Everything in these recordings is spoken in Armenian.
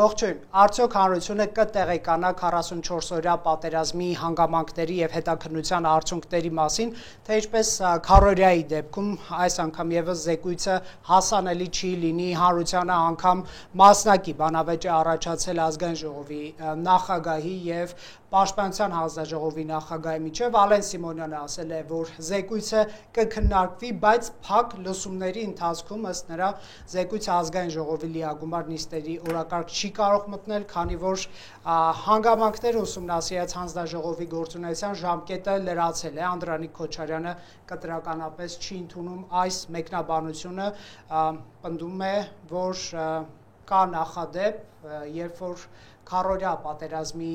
Ողջույն, արդյոք հանրությունը կտեղեկանա 44-օրյա պատերազմի հանգամանքների եւ հետաքննության արդյունքների մասին, թե ինչպես քառօրյայի դեպքում այս անգամ եւս զեկույցը հասանելի չի լինի հանրությանը անգամ մասնակի բանավեճը առաջացել ազգային ժողովի նախագահի եւ Պաշտպանության հանձնաժողովի նախագահի միջև Ալեն Սիմոնյանը ասել է, որ զեկույցը կքննարկվի, բայց փակ լսումների ընթացքում ըստ նրա զեկույցը ազգային ժողովի լիագումար նիստերի օրակարգ չի կարող մտնել, քանի որ հանգամանքները ուսումնասիրած հանձնաժողովի գործունեության ժամկետը լրացել է։ Անդրանիկ Քոչարյանը կտրականապես չի ընդունում այս մեկնաբանությունը, պնդում է, որ կա նախադեպ, երբ որ քառօրյա պատերազմի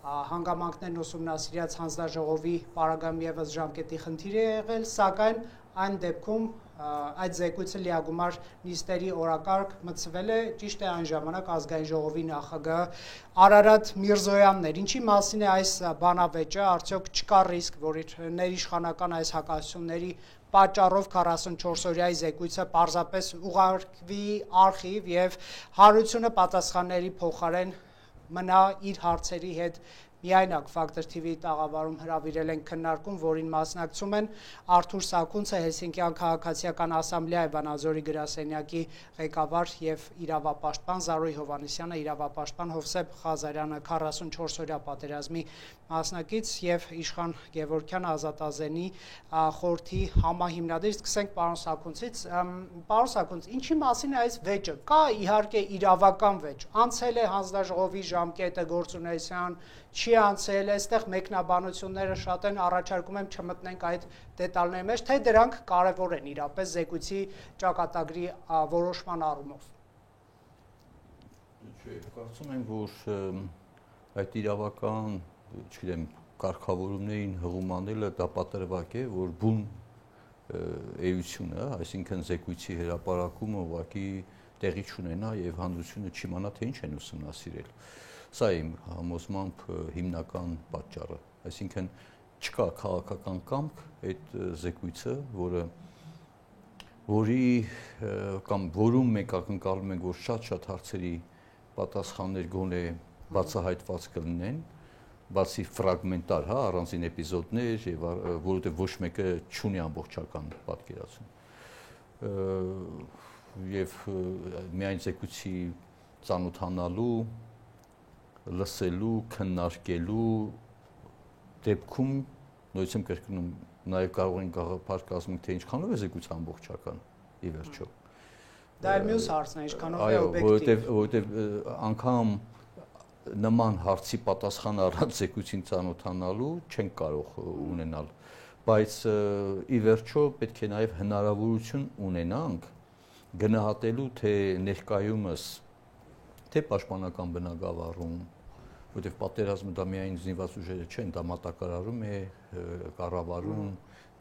հանգամանքներն ուսումնասիրած հանձնաժողովի պարագայում եւս ժամկետի խնդիր է եղել, սակայն այն դեպքում այդ զեկույցը լիագումար նիստերի օրակարգ մտցվել է ճիշտ է այն ժամանակ ազգային ժողովի նախագահ Արարատ Միրզոյանն էր։ Ինչի մասին է այս բանավեճը, արդյոք չկա ռիսկ, որ ներիշխանական այս հակասությունների պատճառով 44-օրյայի զեկույցը պարզապես ուղարկվի արխիվ եւ հանրությունը պատասխանների փոխարեն մնա իր հարցերի հետ միայնակ Factor TV տաղավարում հրավիրել են քննարկում, որին մասնակցում են Արթուր Սաքունցը, Հելսինկյան քաղաքացիական ասամբլեայի Վանաձորի գրասենյակի ղեկավար եւ իրավապաշտպան Զարոյ Հովհաննիսյանը, իրավապաշտպան Հովսեփ Ղազարյանը, 44-օրյա պատերազմի մասնակից եւ Իշխան Գևորգյան Ազատազենի խորհրդի համահիմնադիր։ Սկսենք պարոն Սաքունցից։ Պարոն Սաքունց, ինչի մասին է այս վեճը։ Կա իհարկե իրավական վեճ։ Անցել է հանձնաժողովի ժամկետը գործունեության, չի անցել, այստեղ մեկնաբանությունները շատ են, առաջարկում եմ չմտնենք այդ դետալների մեջ, թե դրանք կարևոր են իրապես զեկույցի ճակատագրի որոշման առումով։ Կարծում եմ, որ այդ իրավական, չգիտեմ, կարգավորումներին հղում անելը դա պատրվակ է, որ բուն էությունը, այսինքն զեկույցի հրապարակումը ուղղակի տեղի չունենա եւ հանրությունը չիմանա, թե ինչ են ուսումնասիրել։ Սա իմ համոզմամբ հիմնական պատճառը, այսինքն չկա քաղաքական կամք այդ զեկույցը, որում մենք ակնկալում ենք, որ շատ հարցերի պատասխաններ գոնե բացահայտված կլինեն, բացի ֆրագմենտար, առանձին էպիզոդներ, եւ որովհետեւ ոչ մեկը չունի ամբողջական պատկերացում։ Եվ միայն զեկույցի ծանոթանալու, լսելու, քննարկելու դեպքում նույնիսկ եմ կրկնում, նաև կարող են գաղափար կազմենք, թե ինչքանով է զեկույցը ամբողջական ի վերջո։ Դա էլ մյուս հարցն է, ինչքանով է օբյեկտիվ։ Որովհետև անգամ նման հարցի պատասխան առած զեկույցին ծանոթանալու չենք կարող ունենալ, բայց ի վերջո պետք է նաև հնարավորություն ունենանք գնահատելու, թե ներկայումս թե պաշտպանական բնագավառում, որտեղ պատերազմը դա միայն զինված ուժերը չեն, դա մատակարարում է, կառավարում,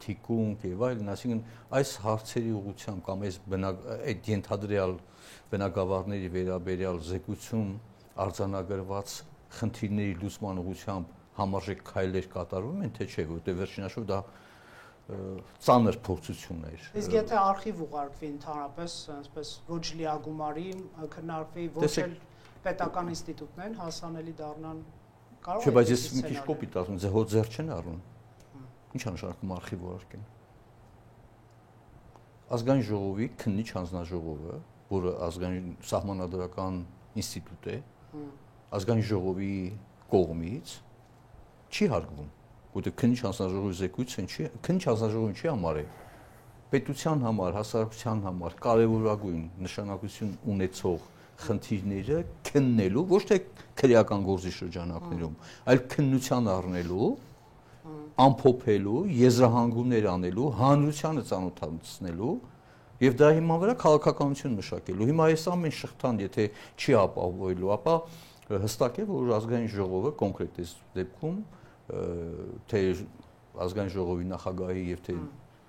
թիկունք եւ այլն, այսինքն այս հարցերի ուղղությամբ կամ այդ ենթադրյալ բնագավառների վերաբերյալ զեկույցում արձանագրված խնդիրների լուծման ուղղությամբ համարժեք քայլեր կատարվում են, թե չէ, որտեղ վերջինաշով դա ծանր փորձություն էր։ Իսկ եթե արխիվ ուղարկվի ընդհանրապես, այսպես ոչ լիագումարի քննարկվի, ոչ էլ պետական ինստիտուտներն հասանելի դառնան, կարող է։ Չէ, բայց ես մի քիչ կոպիտ ասում, ձեր չեն առնում։ Ինչ է նշանակում արխիվ ուղարկեն։ Ազգային ժողովի քննիչ հանձնաժողովը, որը ազգային սահմանադրական ինստիտուտ է, ազգային ժողովի կողմից չի հարգվում, որտեղ քննիչ հանձնաժողովի զեկույցը քննիչ հանձնաժողովը ինչի համար է։ Պետության համար, հասարակության համար կարևորագույն նշանակություն ունեցող խնդիրները քննելու, ոչ թե քրեական գործի շրջանակներում, այլ քննության առնելու, ամփոփելու, եզրահանգումներ անելու, հանրությանը ծանոթացնելու եւ դրա հիման վրա քաղաքականություն մշակելու։ Հիմա այս ամեն շղթան, եթե չի ապահովելու, ապա հստակ է, որ ազգային ժողովը կոնկրետ այս դեպքում թե ազգային ժողովի նախագահի եւ թե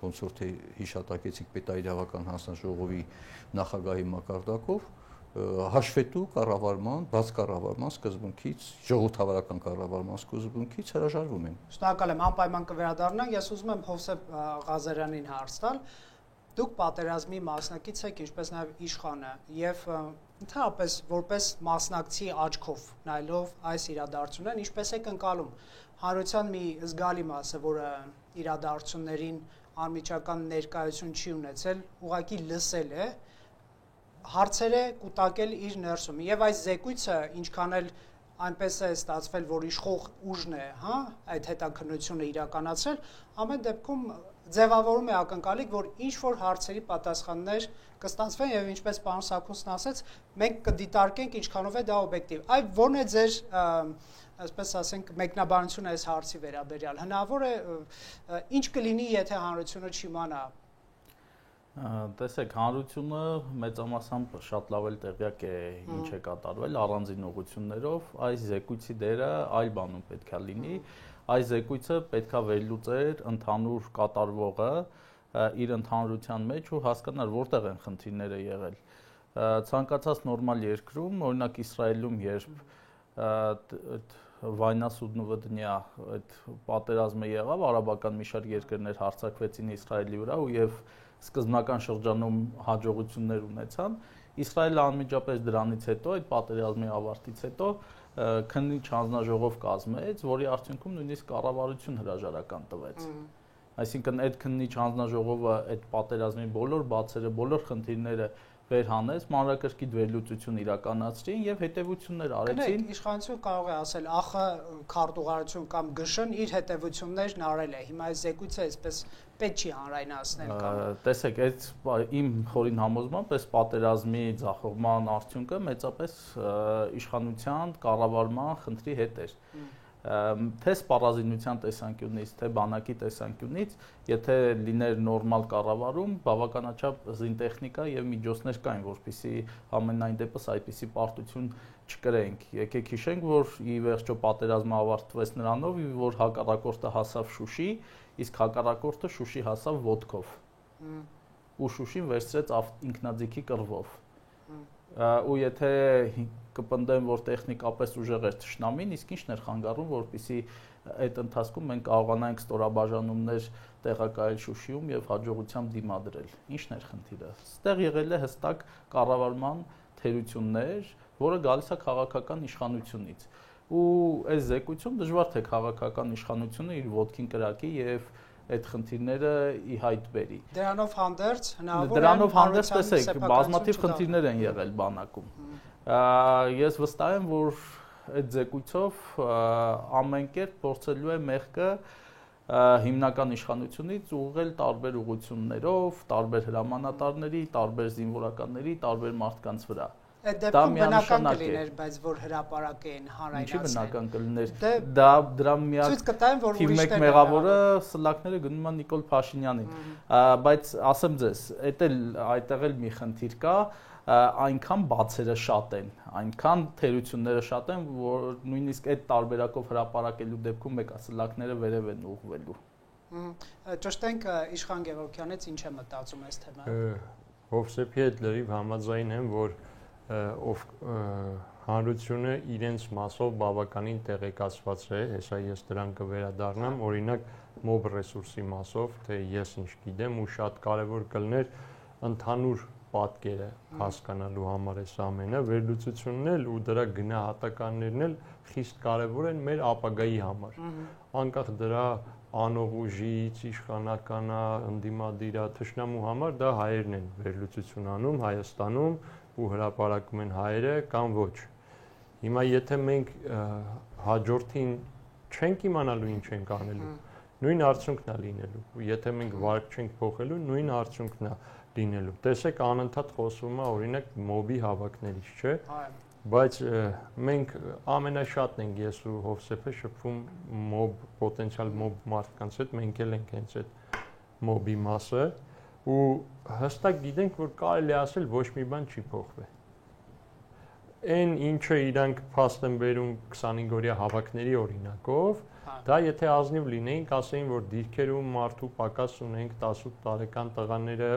ոնց որ թե հիշատակեցիք պետաիրավական հանձնաժողովի նախագահի մակարդակով հաշվետու կառավարման, բաց կառավարման սկզբունքից, ժողովրդավարական կառավարման սկզբունքից հրաժարվում են։ Շնորհակալ եմ, անպայման կվերադառնանք։ Ես ուզում եմ Հովսեփ Ղազարյանին հարց տալ։ Դուք պատերազմի մասնակից եք, ինչպես նաև իշխանը, եւ ընդհանրապես որպես մասնակցի աչքով նայելով այս իրադարձություններն, ինչպես եք ընկալում հանրության մի զգալի մասը, որը իրադարձություններին անմիջական ներկայություն չի ունեցել, ուղղակի լսել է, հարցեր է կուտակել իր ներսում, եւ այս զեկույցը ինչքան էլ այնպես է ստացվել, որ իշխող ուժն է, հա, այդ հետաքննությունը իրականացրել, ամեն դեպքում ձևավորում է ակնկալիք, որ ինչ որ հարցերի պատասխաններ կստացվեն եւ ինչպես պարոն Սաքունցն ասաց, մենք կդիտարկենք ինչքանով է դա օբյեկտիվ։ Այ ո՞րն է ձեր, այսպես ասենք, մեկնաբանությունը այս հարցի վերաբերյալ։ Հնարավոր է ինչ կլինի, եթե հանրությունը չիմանա։ Տեսեք, հանրությունը մեծամասամբ շատ լավ էլ տեղյակ է ինչ է կատարվել առանձին ուղղություններով, այս զեկույցի դերը այլ բանում պետք է լինի, այս զեկույցը պետք է վերլուծեր ընդհանուր կատարվողը իր ընդհանրության մեջ ու հասկանար որտեղ են խնդիրները եղել։ Ցանկացած նորմալ երկրում, օրինակ Իսրայելում, երբ վայնասուդնուվդնյա այդ պատերազմը եղավ, արաբական մի շարք երկրներ հարձակվեցին Իսրայելի վրա եւ սկզբնական շրջանում հաջողություններ ունեցան, Իսրայելը անմիջապես դրանից հետո, այդ պատերազմի ավարտից հետո քննիչ հանձնաժողով կազմեց, որի արդյունքում նույնիսկ կառավարություն հրաժարական տվեց։ Այսինքն այդ քննիչ հանձնաժողովը այդ պատերազմի բոլոր բացերը, բոլոր խնդիրները վերհանեց, մանրակրկիտ վերլուծություն իրականացրին եւ հետեւություններ արեցին։ Իշխանությունը կարող է ասել, ախը քարտուղարություն կամ ԳՇ-ն իր հետեւություններն արել է։ Հիմա այս զեկույցը այսպես պետք չի հանրայնացնել կամ։ Տեսեք, այդ իմ խորին համոզմամբ այս պատերազմի ձախողման արդյունքը մեծապես իշխանության կառավարման խնդրի հետ էր։ Թե սպառազինության տեսանկյունից, թե բանակի տեսանկյունից, եթե լիներ նորմալ կառավարում, բավականաչափ զինտեխնիկա եւ միջոցներ կային, որպեսզի ամենայն դեպս այդպիսի պարտություն չկրենք։ Եկեք հիշենք, որ ի վերջո պատերազմը ավարտվեց նրանով, որ հակառակորդը հասավ Շուշի, իսկ հակառակորդը Շուշի հասավ ոտքով։ Ու Շուշին վերցրեց ինքնաձիգի կռվով։ Ու եթե կպնդեն, որ տեխնիկապես ուժեղ էր թշնամին, իսկ ինչն էր խանգարում, որպեսզի այդ ընթացքում մենք կարողանանք ստորաբաժանումներ տեղակայել Շուշիում եւ հաջողությամբ դիմադրել։ Ինչն էր խնդիրը։ Այստեղ եղել է հստակ կառավարման թերություններ, որը գալիս է քաղաքական իշխանությունից։ Ու այս զեկույցում դժվար թե քաղաքական իշխանությունը իր ոտքին կրակի եւ այդ խնդիրները ի հայտ բերի։ Դրանով հանդերձ հնարավոր է դրանով հանդերձ տեսեք, բազմաթիվ խնդիրներ են եղել բանակում։ Ես վստահ եմ, որ այդ զեկույցով ամեն կերպ փորձելու է մեղքը հիմնական իշխանությունից ուղղել տարբեր ուղղություններով, տարբեր հրամանատարների, տարբեր զինվորականների, տարբեր մարդկանց վրա։ Այդ դեպքում բնական կլիներ, բայց որ հրապարակեն հանրայնացնեն։ Ինչի բնական կլիներ։ Դա դրա միակ թիվ 1 մեղավորը սլակները գնում են Նիկոլ Փաշինյանին։ Բայց ասեմ ձեզ, այդտեղ էլ մի խնդիր կա, այնքան բացերը շատ են, այնքան թերությունները շատ են, որ նույնիսկ այդ տարբերակով հրապարակելու դեպքում մեկ սլակները վերև են ուղղվելու։ Ճշտենք Իշխան Գևորգյանից ինչ է մտածում այս թեմայով։ Հովսեփի հետ լրիվ համաձայն եմ, որ հանրությունը իրենց մասով բավականին տեղեկացված է, հեսա ես դրան կվերադառնամ, օրինակ մոբ ռեսուրսի մասով, թե ես ինչ գիտեմ ու շատ կարևոր կլներ ընդհանուր պատկերը հասկանալու համար այս ամենը, վերլուծությունն էլ ու դրա գնահատականներն էլ խիստ կարևոր են մեր ապագայի համար։ Անկախ դրա անող ուժից, իշխանականա, ընդդիմադիրա, թշնամու համար դա հայերն են վերլուծություն անում Հայաստանում ու հրապարակում են հայերը կամ ոչ։ Հիմա եթե մենք հաջորդին չենք իմանալու ինչ ենք անելու, նույն արդյունքն է լինելու։ Եթե մենք վարկ չենք փոխելու, նույն արդյունքն է լինելու։ Տեսեք, անընդհատ խոսվում է օրինակ մոբի հավաքներից, չէ՞։ Բայց մենք ամենաշատն ենք ես ու Հովսեփը շփվում մոբ պոտենցիալ մոբ մարդկանց հետ, մենք էլ ենք հենց այդ մոբի մասը ու հստակ գիտենք, որ կարելի է ասել ոչ մի բան չի փոխվել։ Այն ինչը իրանք փաստ են բերում 25-օրյա հավաքների օրինակով, դա եթե ազնիվ լինեինք, ասեին, որ դիրքերում մարդու պակաս ունենք, 18 տարեկան տղաները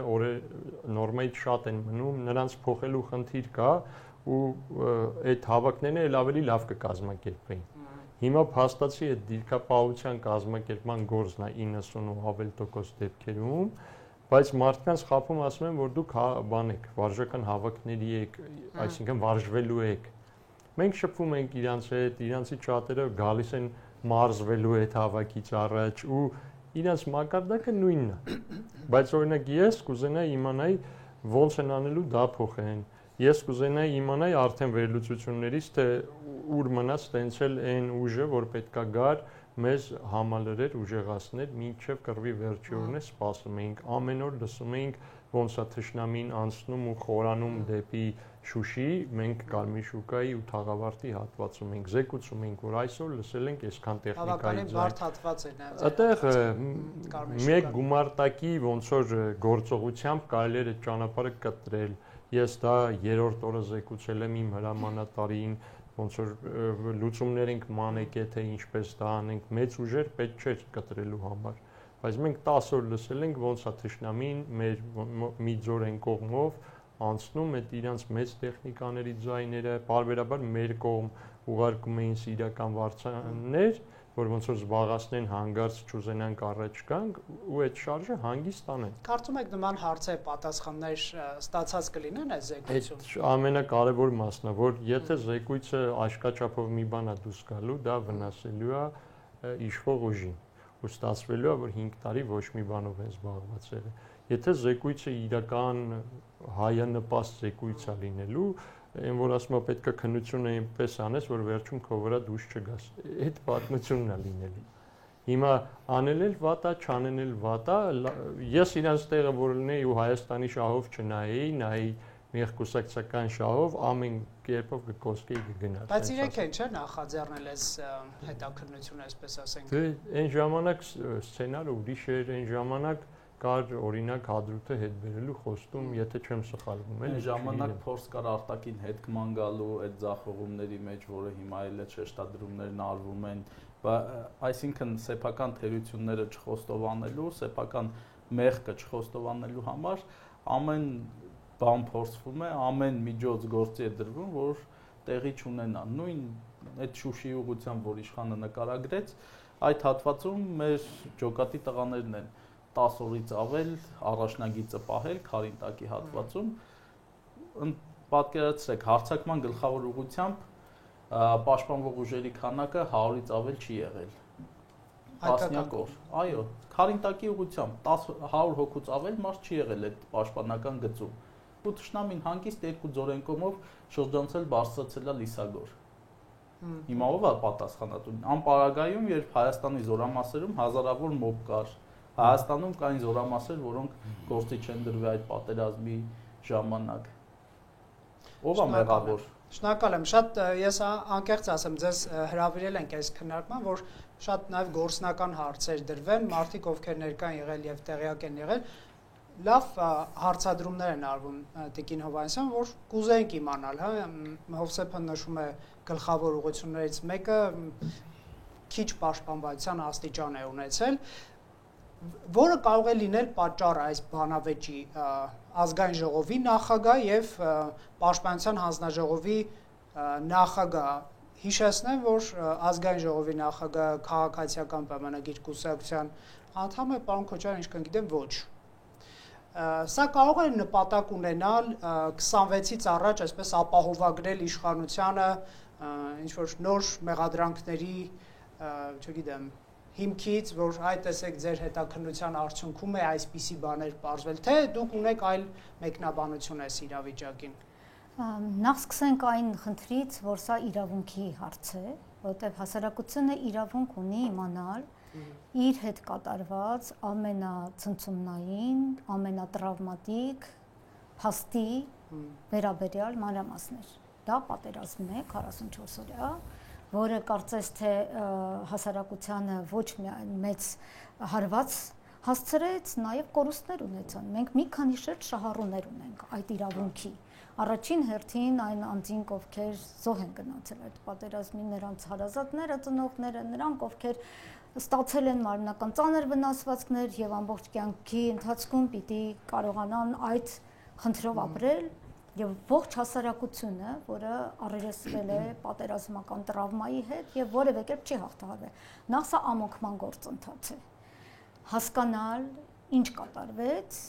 նորմայից շատ են մնում, նրանց փոխելու խնդիր կա ու այդ հավաքներն էլ ավելի լավ կկազմակերպվեին։ Հիմա փաստացի այդ դիրքապահության կազմակերպման գործն է 90 ու ավել տոկոս դեպքերում, Բայց մարդկանց խափում ասում են, որ դուք բան եք, վարժական հավաքների եք, այսինքն վարժվելու եք։ Մենք շփվում ենք իրանց հետ, իրանցից շատերը գալիս են մարզվելու հետ հավաքից առաջ ու իրանց մակարդակը նույնն է։ Բայց օրինակ ես կուզենայի իմանայի ոնց են անելու դա փոխեն։ Ես կուզենայի իմանայի արդեն վերլուծություններից թե ուր մնաց տենցել այն ուժը, որ պետքա գար մեզ համալրեր ուժեղացներ մինչև կռվի վերջի օրն է սպասում էինք ամեն օր լսում էինք ոնց է թշնամին անցնում ու խորանում դեպի Շուշի մենք Կարմիր շուկայի ու Թաղավարտի հատվածում ենք զեկուցում ենք որ այսօր լսել ենք այսքան տեխնիկայի բավականին բարդ հատված է նա այդտեղ մեկ գումարտակի ոնց որ գործողությամբ կարելի է ճանապարհը կտրել ես դա երրորդ օրը զեկուցել եմ իմ հրամանատարին ոնց որ լուծումներ ենք մանեկե թե ինչպես դա անենք մեծ ուժեր պետք չէ կտրելու համար բայց մենք 10 օր լսել ենք ոնց է թշնամին մեր մի ձորեն կողմով անցնում այդ իրանց մեծ տեխնիկաների ձայները բարբերաբար մեր կողմ ուղարկում էին սիրական վարձաններ որ ոնց որ զբաղացնեն հանգարց չուզենանք առաջ գանք ու այդ շարժը հանգիստ անեն։ Կարծում եք նման հարցեր պատասխաններ ստացած կլինեն այս զեկույցում։ Այդ ամենակարևոր մասն է, որ եթե զեկույցը աշկաչափով մի բան է դուրս գալու, դա վնասելու է իշխող ուժին ու ստացվելու է, որ 5 տարի ոչ մի բանով են զբաղված եղել։ Եթե զեկույցը իրական հայանպաստ զեկույց է լինելու Այն որ ասում է պետք է քննությունը այնպես անես, որ վերջում քո վրա դուրս չգաս։ Այդ պատմությունն է լինելու։ Հիմա անել էլ վատ է, չանել էլ վատ է։ Ես իրանց տեղը որ լինեի ու Հայաստանի շահով չնայեի, նայի մեղկուսակցական շահով ամեն կերպով կկոսկեի կգնալ։ Բայց իրենք են չէ նախաձեռնել այս հետաքննությունը, այսպես ասենք։ Դե այն ժամանակ սցենարը ուրիշ էր, այն ժամանակ կար օրինակ հադրութը հետ բերելու խոստում, եթե չեմ սխալվում, էլի ժամանակ փորձ կար արտաքին հետքման գալու այդ ձախողումների մեջ, որը հիմա էլ է շեշտադրումներն արվում են, այսինքն սեփական թերությունները չխոստովանելու, սեփական մեղքը չխոստովանելու համար ամեն բան փորձվում է, ամեն միջոց գործի է դրվում, որ տեղի չունենա։ Նույն այդ Շուշիի ուղղությամբ, որ իշխանը նկարագրեց, այդ հատվածում մեր ջոկատի տղաներն են 10 օրից ավել առաջնագիծը պահել Քարինտակի հատվածում պատկերացրեք հարձակման գլխավոր ուղղությամբ պաշտպանվող ուժերի քանակը 100-ից ավել չի եղել տասնյակ օր այո Քարինտակի ուղղությամբ 100 հոգուց ավել մարդ չի եղել այդ պաշտպանական գծում ու թշնամին հանգիստ երկու ձորենկոմով շրջանցել բարձրացել է Լիսագոր հիմա ով է պատասխանատու անպարագայում երբ Հայաստանի զորամասերում հազարավոր մոբ կար Հայաստանում կային զորամասեր, որոնք գործի չեն դրվել այդ պատերազմի ժամանակ։ Ով է մեղավոր։ Շնորհակալ եմ։ Շատ ես անկեղծ ասեմ, ձեզ հրավիրել ենք այս քննարկման, որ շատ նաև գործնական հարցեր դրվեն, մարդիկ ովքեր ներկա են եղել եւ տեղյակ են եղել, լավ հարցադրումներ են արվում Տիկին Հովհաննիսյան, որ կուզենք իմանալ, հա, Հովսեփը նշում է գլխավոր ուղղություններից մեկը քիչ պաշտպանվածության աստիճան է ունեցել որը կարող է լինել պատճառը այս բանավեճի ազգային ժողովի նախագահ եւ պաշտպանության հանձնաժողովի նախագահ հիշեցնեմ որ ազգային ժողովի նախագահ քաղաքացիական պայմանագիր կուսակցության անդամ է պարոն Քոչարյան ինչքան գիտեմ ոչ սա կարող է նպատակ ունենալ 26-ից առաջ այսպես ապահովագրել իշխանությանը ինչ որ նոր մեղադրանքների չգիտեմ հիմքից, որ այ տեսեք ձեր հետաքննության արդյունքում է այսպիսի բաներ պարզվել, թե դուք ունեք այլ մեկնաբանություն այս իրավիճակին։ Նախ սկսենք այն խնդրից, որ սա իրավունքի հարց է, որտեղ հասարակությունը իրավունք ունի իմանալ իր հետ կատարված ամենացնցումնային, ամենատրավմատիկ փաստի վերաբերյալ մանրամասներ։ Դա պատերազմն է 44 օրյա որը կարծես թե հասարակությանը ոչ միայն մեծ հարված հասցրեց, նաև կորուստներ ունեցան։ Մենք մի քանի շերտ շահառուներ ունենք այդ իրավունքի։ Առաջին հերթին այն անձինք, ովքեր զոհ են գնացել այդ պատերազմին, նրանց հարազատները, ծնողները, նրանք, ովքեր ստացել են մարմնական ծանր վնասվածքներ եւ ամբողջ կյանքի ընթացքում պիտի կարողանան այդ խնդրով ապրել եւ ողջ հասարակությունը, որը առերեսվել է պատերազմական տրավմայի հետ եւ որևէ կերպ չի հաղթահարվել։ Նախ սա ամոքման գործընթաց է։ Հասկանալ, ինչ կատարվեց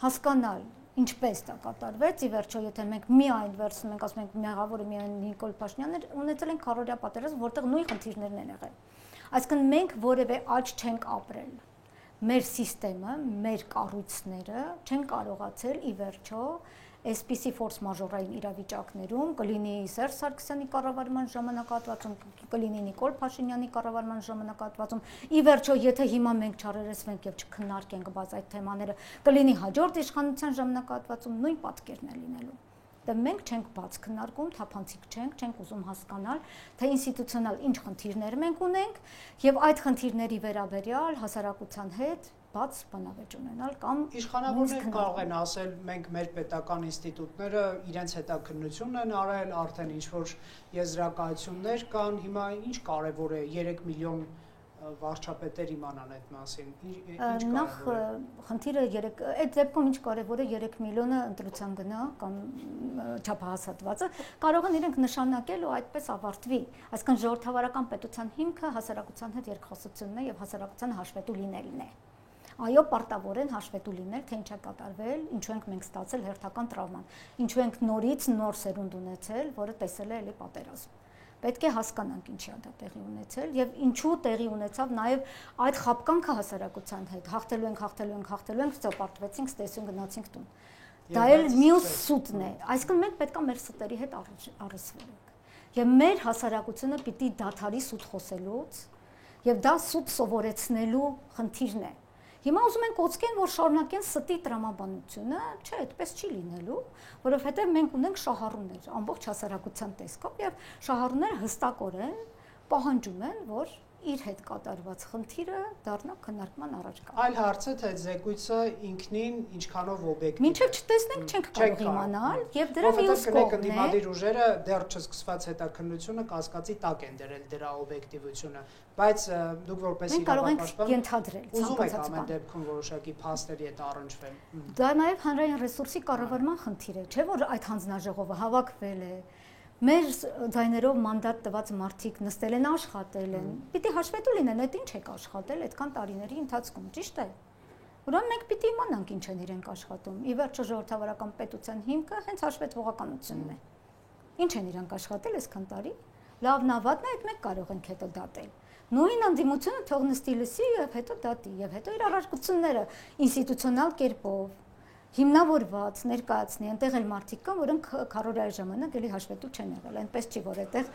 հասկանալ ինչպես դա կատարվեց, ի վերջո եթե մենք միայն վերցնում ենք, ասում ենք մեղավորը միայն Նիկոլ Փաշինյանն էր, ունեցել ենք քարոզիա պատերազմ, որտեղ նույն խնդիրներն են եղել։ Այսինքն մենք որևէ աճ չենք ապրել։ Մեր համակարգը, մեր կառույցները չեն կարողացել ի վերջո այսպիսի ֆորս մաժորային իրավիճակներում կլինի Սերժ Սարգսյանի կառավարման ժամանակահատվածում, կլինի Նիկոլ Փաշինյանի կառավարման ժամանակահատվածում, ի վերջո եթե հիմա մենք չարերեսվենք եւ չքննարկենք բաց այդ թեմաները, կլինի հաջորդ իշխանության ժամանակահատվածում նույն պատկերն է լինելու։ Դե մենք չենք բաց քննարկում, թափանցիկ չենք ուզում հասկանալ, թե ինստիտուցիոնալ ինչ խնդիրներ մենք ունենք եւ այդ խնդիրների վերաբերյալ հասարակության հետ բաց բանավեճ ունենալ կամ իշխանավորները կարող են ասել մենք մեր պետական ինստիտուտները իրենց հետաքննությունն են արել, արդեն ինչ որ եզրակացություններ կան, հիմա ինչ կարևոր է 3 միլիոն վարչապետեր իմանան այդ մասին։ Նախ խնդիրը այդ դեպքում ինչ կարևոր է 3 միլիոնը ընտրության գնա կամ չափահասատվածը կարող են իրենք նշանակել ու այդպես ավարտվի։ Այսինքն ժողովրդավարական պետության հիմքը հասարակության հետ երկխոսությունն է եւ հասարակության հաշվետու լինելն է։ Այո, պարտավոր են հաշվետու լինել, թե ինչ է կատարվել, ինչու ենք մենք ստացել հերթական տրավման, ինչու ենք նորից նոր սերունդ ունեցել, որը տեսել է էլի պատերազմ։ Պետք է հասկանանք ինչի է դա տեղի ունեցել եւ ինչու տեղի ունեցավ նաեւ այդ խապկանքը հասարակության հետ։ Հաղթելու ենք, ծոպարտվեցինք, ստեսյուն գնացինք տուն։ Դա էլ մյուս սուտն է։ Այսինքն մենք պետք է մեր սուտերի հետ առասվենք։ Եվ մեր հասարակությունը պիտի դադարի սուտ խոսելուց եւ դա սուտ սովորեցնելու խնդիրն է։ Հիմա ուզում են կոծկեն, որ շարունակեն ստի տրամաբանությունը, չէ, այդպես չի լինելու, որովհետև մենք ունենք շահառուներ, ամբողջ հասարակության տեսքով եւ շահառուները հստակորեն պահանջում են, որ իր հետ կատարված խնդիրը դառնա քննարկման առաջկա։ Այլ հարց է, թե զեկույցը ինքնին ինչքանով օբյեկտիվ է։ Մինչև չտեսնենք չենք կարող իմանալ եւ դրա մյուս կողմն է։ Դիմադիր ուժերը դեռ չսկսված հետաքննությունը կասկածի տակ են դրել դրա օբյեկտիվությունը, բայց դուք որպես իրավապաշտպան ենթադրել ուզում եք ամեն դեպքում որոշակի փաստերի հետ առնչվել։ Դա նաեւ հանրային ռեսուրսի կառավարման խնդիր է, չէ՞ որ այդ հանձնաժողովը հավաքվել է։ Մեր ձայներով մանդատ տված մարդիկ նստել են աշխատել են։ Պիտի հաշվետու լինեն, այդ ինչ եք աշխատել այդքան տարիների ընթացքում, ճիշտ է։ Ուրեմն մենք պիտի իմանանք ինչ են իրենք աշխատում։ Ի վերջո ժողովրդավարական պետության հիմքը հենց հաշվետվողականությունն է։ Ինչ են իրենք աշխատել այսքան տարի։ Լավն ավատն է, այդ մենք կարող ենք հետո դատել։ Նույն անդիմությունը թող նստի լսի եւ հետո դատի եւ հետո իր առարկությունները ինստիտուցիոնալ կերպով հիմնավորված ներկայացնի, այնտեղ էլ մարդիկ կան, որոնք քարոզիայի ժամանակ էլի հաշվետու չեն եղել, այնպես չի, որ այդտեղ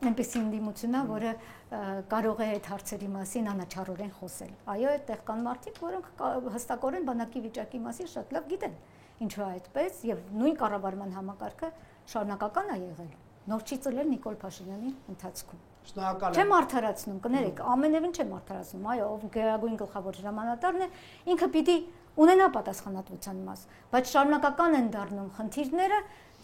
այնպեսի ընդդիմություն է, որը կարող է այդ հարցերի մասին անաչառորեն խոսել։ Այո, այդտեղ կան մարդիկ, որոնք հստակորեն բանակի վիճակի մասին շատ լավ գիտեն, ինչու է այդպես, եւ նույն կառավարման համակարգը շարունակական է եղել։ Նոր չի ծլել Նիկոլ Փաշինյանի ընթացքում։ Շնորհակալ եմ։ Չեմ արդարացնում, կներեք, ամենևին չեմ արդարացնում, այո, ով գերագույն գլխավոր հրամանատարն է, ինքը պիտի ունենա պատասխանատվության մաս, բայց շարունակական են դառնում խնդիրները,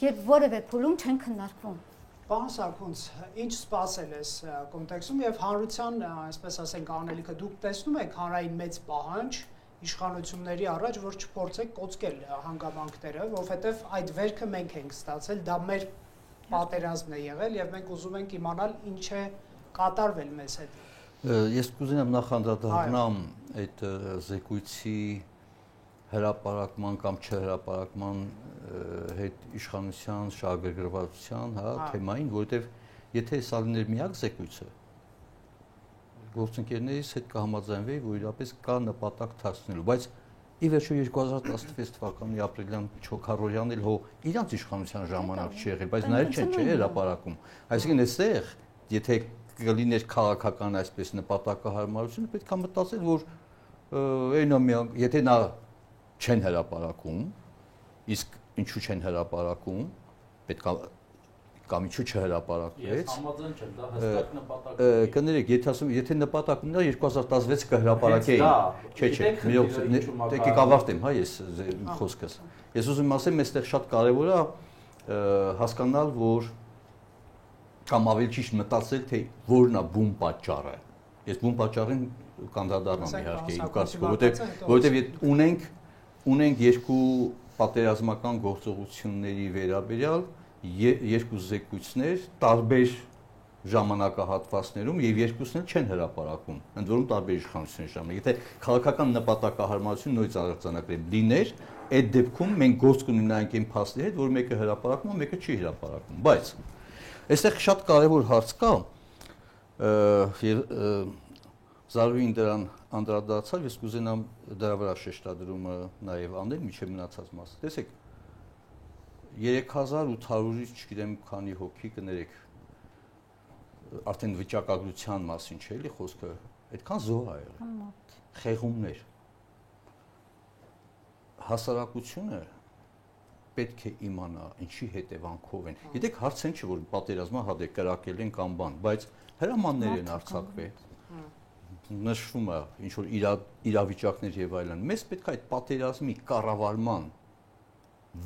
երբ որևէ փուլում չեն քննարկվում։ Պարոն Սարգսյան, ինչ սպասել այս կոնտեքստում եւ հանրության, այսպես ասենք, անելիքը դուք տեսնում եք հանրային մեծ պահանջ իշխանությունների առաջ, որ չփորձեք կոծկել հանգամանքները, որովհետեւ այդ վերքը մենք ենք ստացել, դա մեր պատերազմն է եղել եւ մենք ուզում ենք իմանալ ինչ է կատարվել մեզ հետ։ Ես կուզենամ նախ անդրադառնամ այդ զեկույցի հրապարակման կամ չհրապարակման հետ իշխանության շահագրգռվածության, թեմային, որովհետև եթե սա լիներ միակ զեկույցը, գործընկերներից հետ կհամաձայնվեի, որ իրապես կա նպատակ թաքցնելու, բայց ի վերջո 2016 թվականի ապրիլյան քարոզիան էլ հո իրանց իշխանության ժամանակ չի եղել, բայց նաև չէ հրապարակում։ Այսինքն այստեղ, եթե կլիներ քաղաքական այսպես նպատակահարմարություն, պետք է մտածել, որ եթե նա չեն հրապարակում, իսկ ինչու չեն հրապարակում, պետք է կամ ինչու չհրապարակվեց։ Ես համաձայն չեմ, դա հստակ նպատակ է։ Կներեք, եթե նպատակ ունենա 2016 կհրապարակեին։ Չէ, եկեք ավարտեմ, հա, ես խոսքս։ Ես ուզում եմ ասեմ, այստեղ շատ կարևոր է հասկանալ, որ կամ ավելի ճիշտ մտածել, թե որն է բուն պատճառը։ Ես բուն պատճառին կանդրադառնամ իհարկե, իմ կարծիքով, որովհետև ունենք երկու պատերազմական գործողությունների վերաբերյալ երկու զեկույցներ տարբեր ժամանակահատվածներում եւ երկուսն էլ չեն հրապարակում, ընդ որում տարբեր իշխանությունների ժամանակ։ Եթե քաղաքական նպատակահարմարություն նույնիսկ արձանագրել լիներ, այդ դեպքում մենք գործ կունենք նայենք այն փաստի հետ, որ մեկը հրապարակում է, մեկը չի հրապարակում, բայց այստեղ շատ կարևոր հարց կա, եւ Զարուհին դրան անդրադարձավ, ես կուզենամ դրա վրա շեշտադրումը նաև անել, միջև մնացած մասը։ Տեսեք, 3800-ից չգիտեմ քանի հոգի կներեք, արդեն վիճակագրության մասին չէ՞ էլի խոսքը, այդքան զոհ ա եղել։ Խեղումներ։ Հասարակությունը պետք է իմանա ինչի հետևանքով են։ Գիտեք, հարց են չէ որ պատերազմը հատե կրակել են կամ բան, բայց հրամաններ են արձակվել։ Նշվում է ինչ որ իրավիճակներ եւ այլն։ Մեզ պետք է այդ պատերազմի կառավարման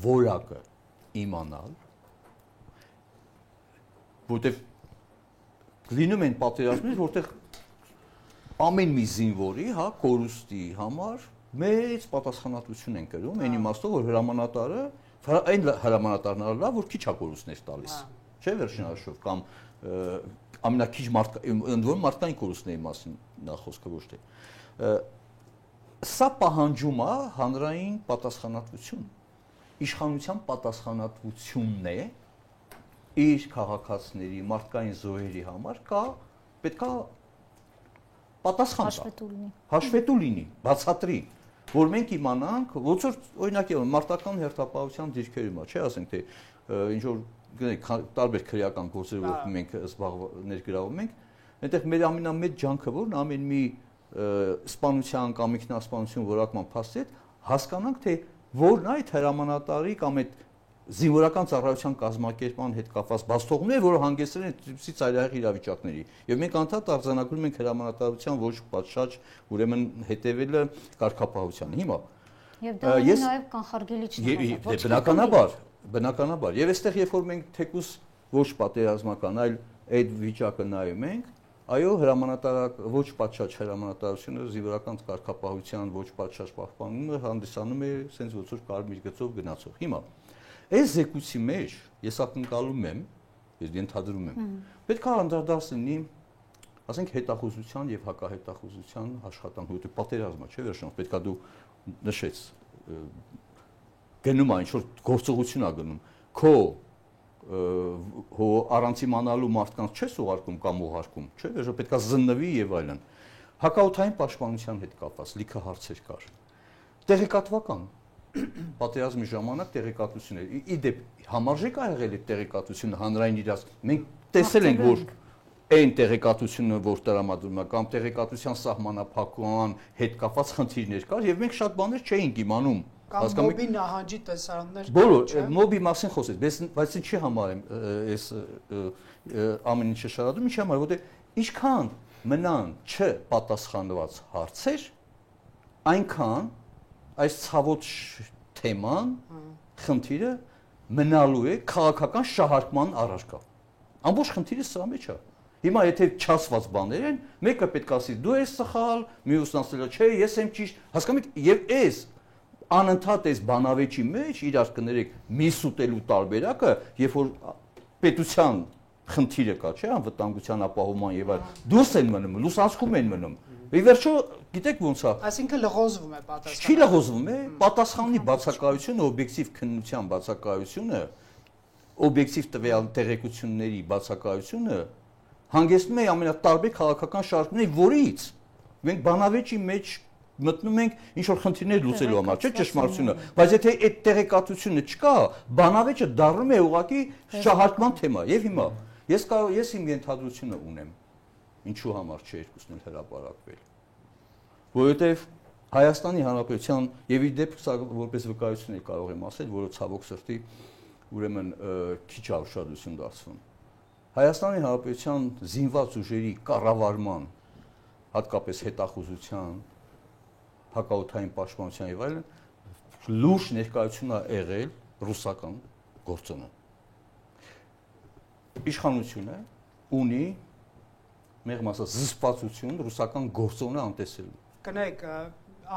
որակը իմանալ, որտեղ լինում են պատերազմներ, որտեղ ամեն մի զինվորի, հա, կորուստի համար մեծ պատասխանատվություն են կրում, այն իմաստով որ հրամանատարը այն հրամանատարն է լավ, որ քիչ ակորուստներ տալիս, չէ՞ վերջնաշով կամ ամենակիչ ընդ որում մարդկային կորուստների մասին նա խոսքը ոչ թե սա պահանջում է հանրային պատասխանատվություն, իշխանության պատասխանատվությունն է իր քաղաքացիների մարդկային զոհերի համար կա պետքա պատասխան հաշվետու լինի, բացատրի, որ մենք իմանանք, ոնց որ օրինակ մարտական հերթապահության դիրքերում է, չէ, ասենք թե ինչ որ տարբեր քրեական գործեր որ մենք ներգրավում ենք, այնտեղ մեր ամենամեծ ջանքը որն ամեն մի սպանության կամ ինքնասպանություն որակման փաստի հետ հասկանանք թե որն է այդ հրամանատարի կամ այդ զինվորական ծառայության կազմակերպման հետ կապված բացթողումները, որը հանգեցրել են այդպիսի ծայրահեղ իրավիճակների։ Եվ մենք անդադար արձանագրում ենք հրամանատարության ոչ պատշաճ, ուրեմն հետևելը կարգապահությանը։ Հիմա եւ դա նաեւ կանխարգելիչ է։ Բնականաբար։ Եվ այստեղ երբ որ մենք թեկուս ոչ պատերազմական, այլ այդ վիճակը նայում ենք, այո, ոչ պատշաճ հրամանատարությունը զինվորական կարգապահության ոչ պատշաճ պահպանումը հանդիսանում է sense ոնց որ կարմիր գծով գնացող։ Հիմա այս զեկույցի մեջ ես ակնկալում եմ, ես ենթադրում եմ, պետք է անդրադարձ լինի, ասենք հետախուզության եւ հակահետախուզության աշխատանք, որտեղ պատերազմը չէ վերջնով, պետք է դու նշեց գնում այն ինչ որ գործողություն ա գնում, քո առանց իմանալու մարդկանց չես ուղարկում կամ ուղարկում, չէ, վերջնով պետք է զննվի եւ այլն։ Հակաօդային պաշտպանության հետ կապված լիքը հարցեր կար։ Տեղեկատվական պատերազմի ժամանակ տեղեկատվություններ։ Իդեպ համարժեք ա եղել այդ տեղեկատվությունը հանրային իրաց։ Մենք տեսել ենք որ այն տեղեկատվությունը որ տրամադրում է կամ տեղեկատվության սահմանափակման հետ կապված խնդիրներ կար եւ մենք շատ բաներ չէինք իմանում։ Կամ մոբի նահանջի տեսարաններ։ Բոլոր մոբի մասին խոսեց, բայց ինչի համար եմ այս ամեն ինչը շարադում, ինչի համար, որտեղ ինչքան մնան չպատասխանված հարցեր, այնքան այս ցավոտ թեման, խնդիրը մնալու է քաղաքական շահարկման առարկա։ Ամբողջ խնդիրը սրա մեջ է։ Հիմա եթե չասված բաներ են, մեկը պետք է ասի դու ես սխալ, մյուսն ասել է չէ, ես եմ ճիշտ, հասկանում եք, եւ այս անընդհատ այս բանավեճի մեջ իրար կներեք միս ուտելու տարբերակը, երբ որ պետության խնդիրը կա, չէ, անվտանգության ապահովման եւ այլ, դուրս են մնում, լուսանցքում են մնում։ Ի վերջո, գիտեք ոնց է։ Այսինքն լղոզվում է պատասխանը։ Չի լղոզվում է, պատասխանի բացակայությունը, օբյեկտիվ քննության բացակայությունը, օբյեկտիվ տվյալ տեղեկությունների բացակայությունը հանգեցնում է ամենատարբեր քաղաքական շարժումների, որից մենք բանավեճի մեջ մտնում ենք ինչ որ խնդիրներ լուծելու համար, չէ՞ ճշմարտությունը, բայց եթե այդ տեղեկատվությունը չկա, բանավեճը դառնում է ուղղակի շահարկման թեմա։ Եվ հիմա ես իմ ենթադրությունը ունեմ, ինչու համար չէ երկուսն էլ հրապարակվել։ Որովհետև Հայաստանի Հանրապետության եւ ի դեպ սա որպես վկայություն է կարող եմ ասել, որը ցավոք սրտի ուրեմն քիչ ուշադրություն դարձվում։ Հայաստանի Հանրապետության զինված ուժերի կառավարման, հատկապես հետախուզության, հակաօդային պաշտպանության եւ այլն լուրջ ներկայություն է եղել ռուսական գործոնը։ Իշխանությունը ունի մեղմ ասած զսպվածություն ռուսական գործոնը անտեսելու։ Կնեք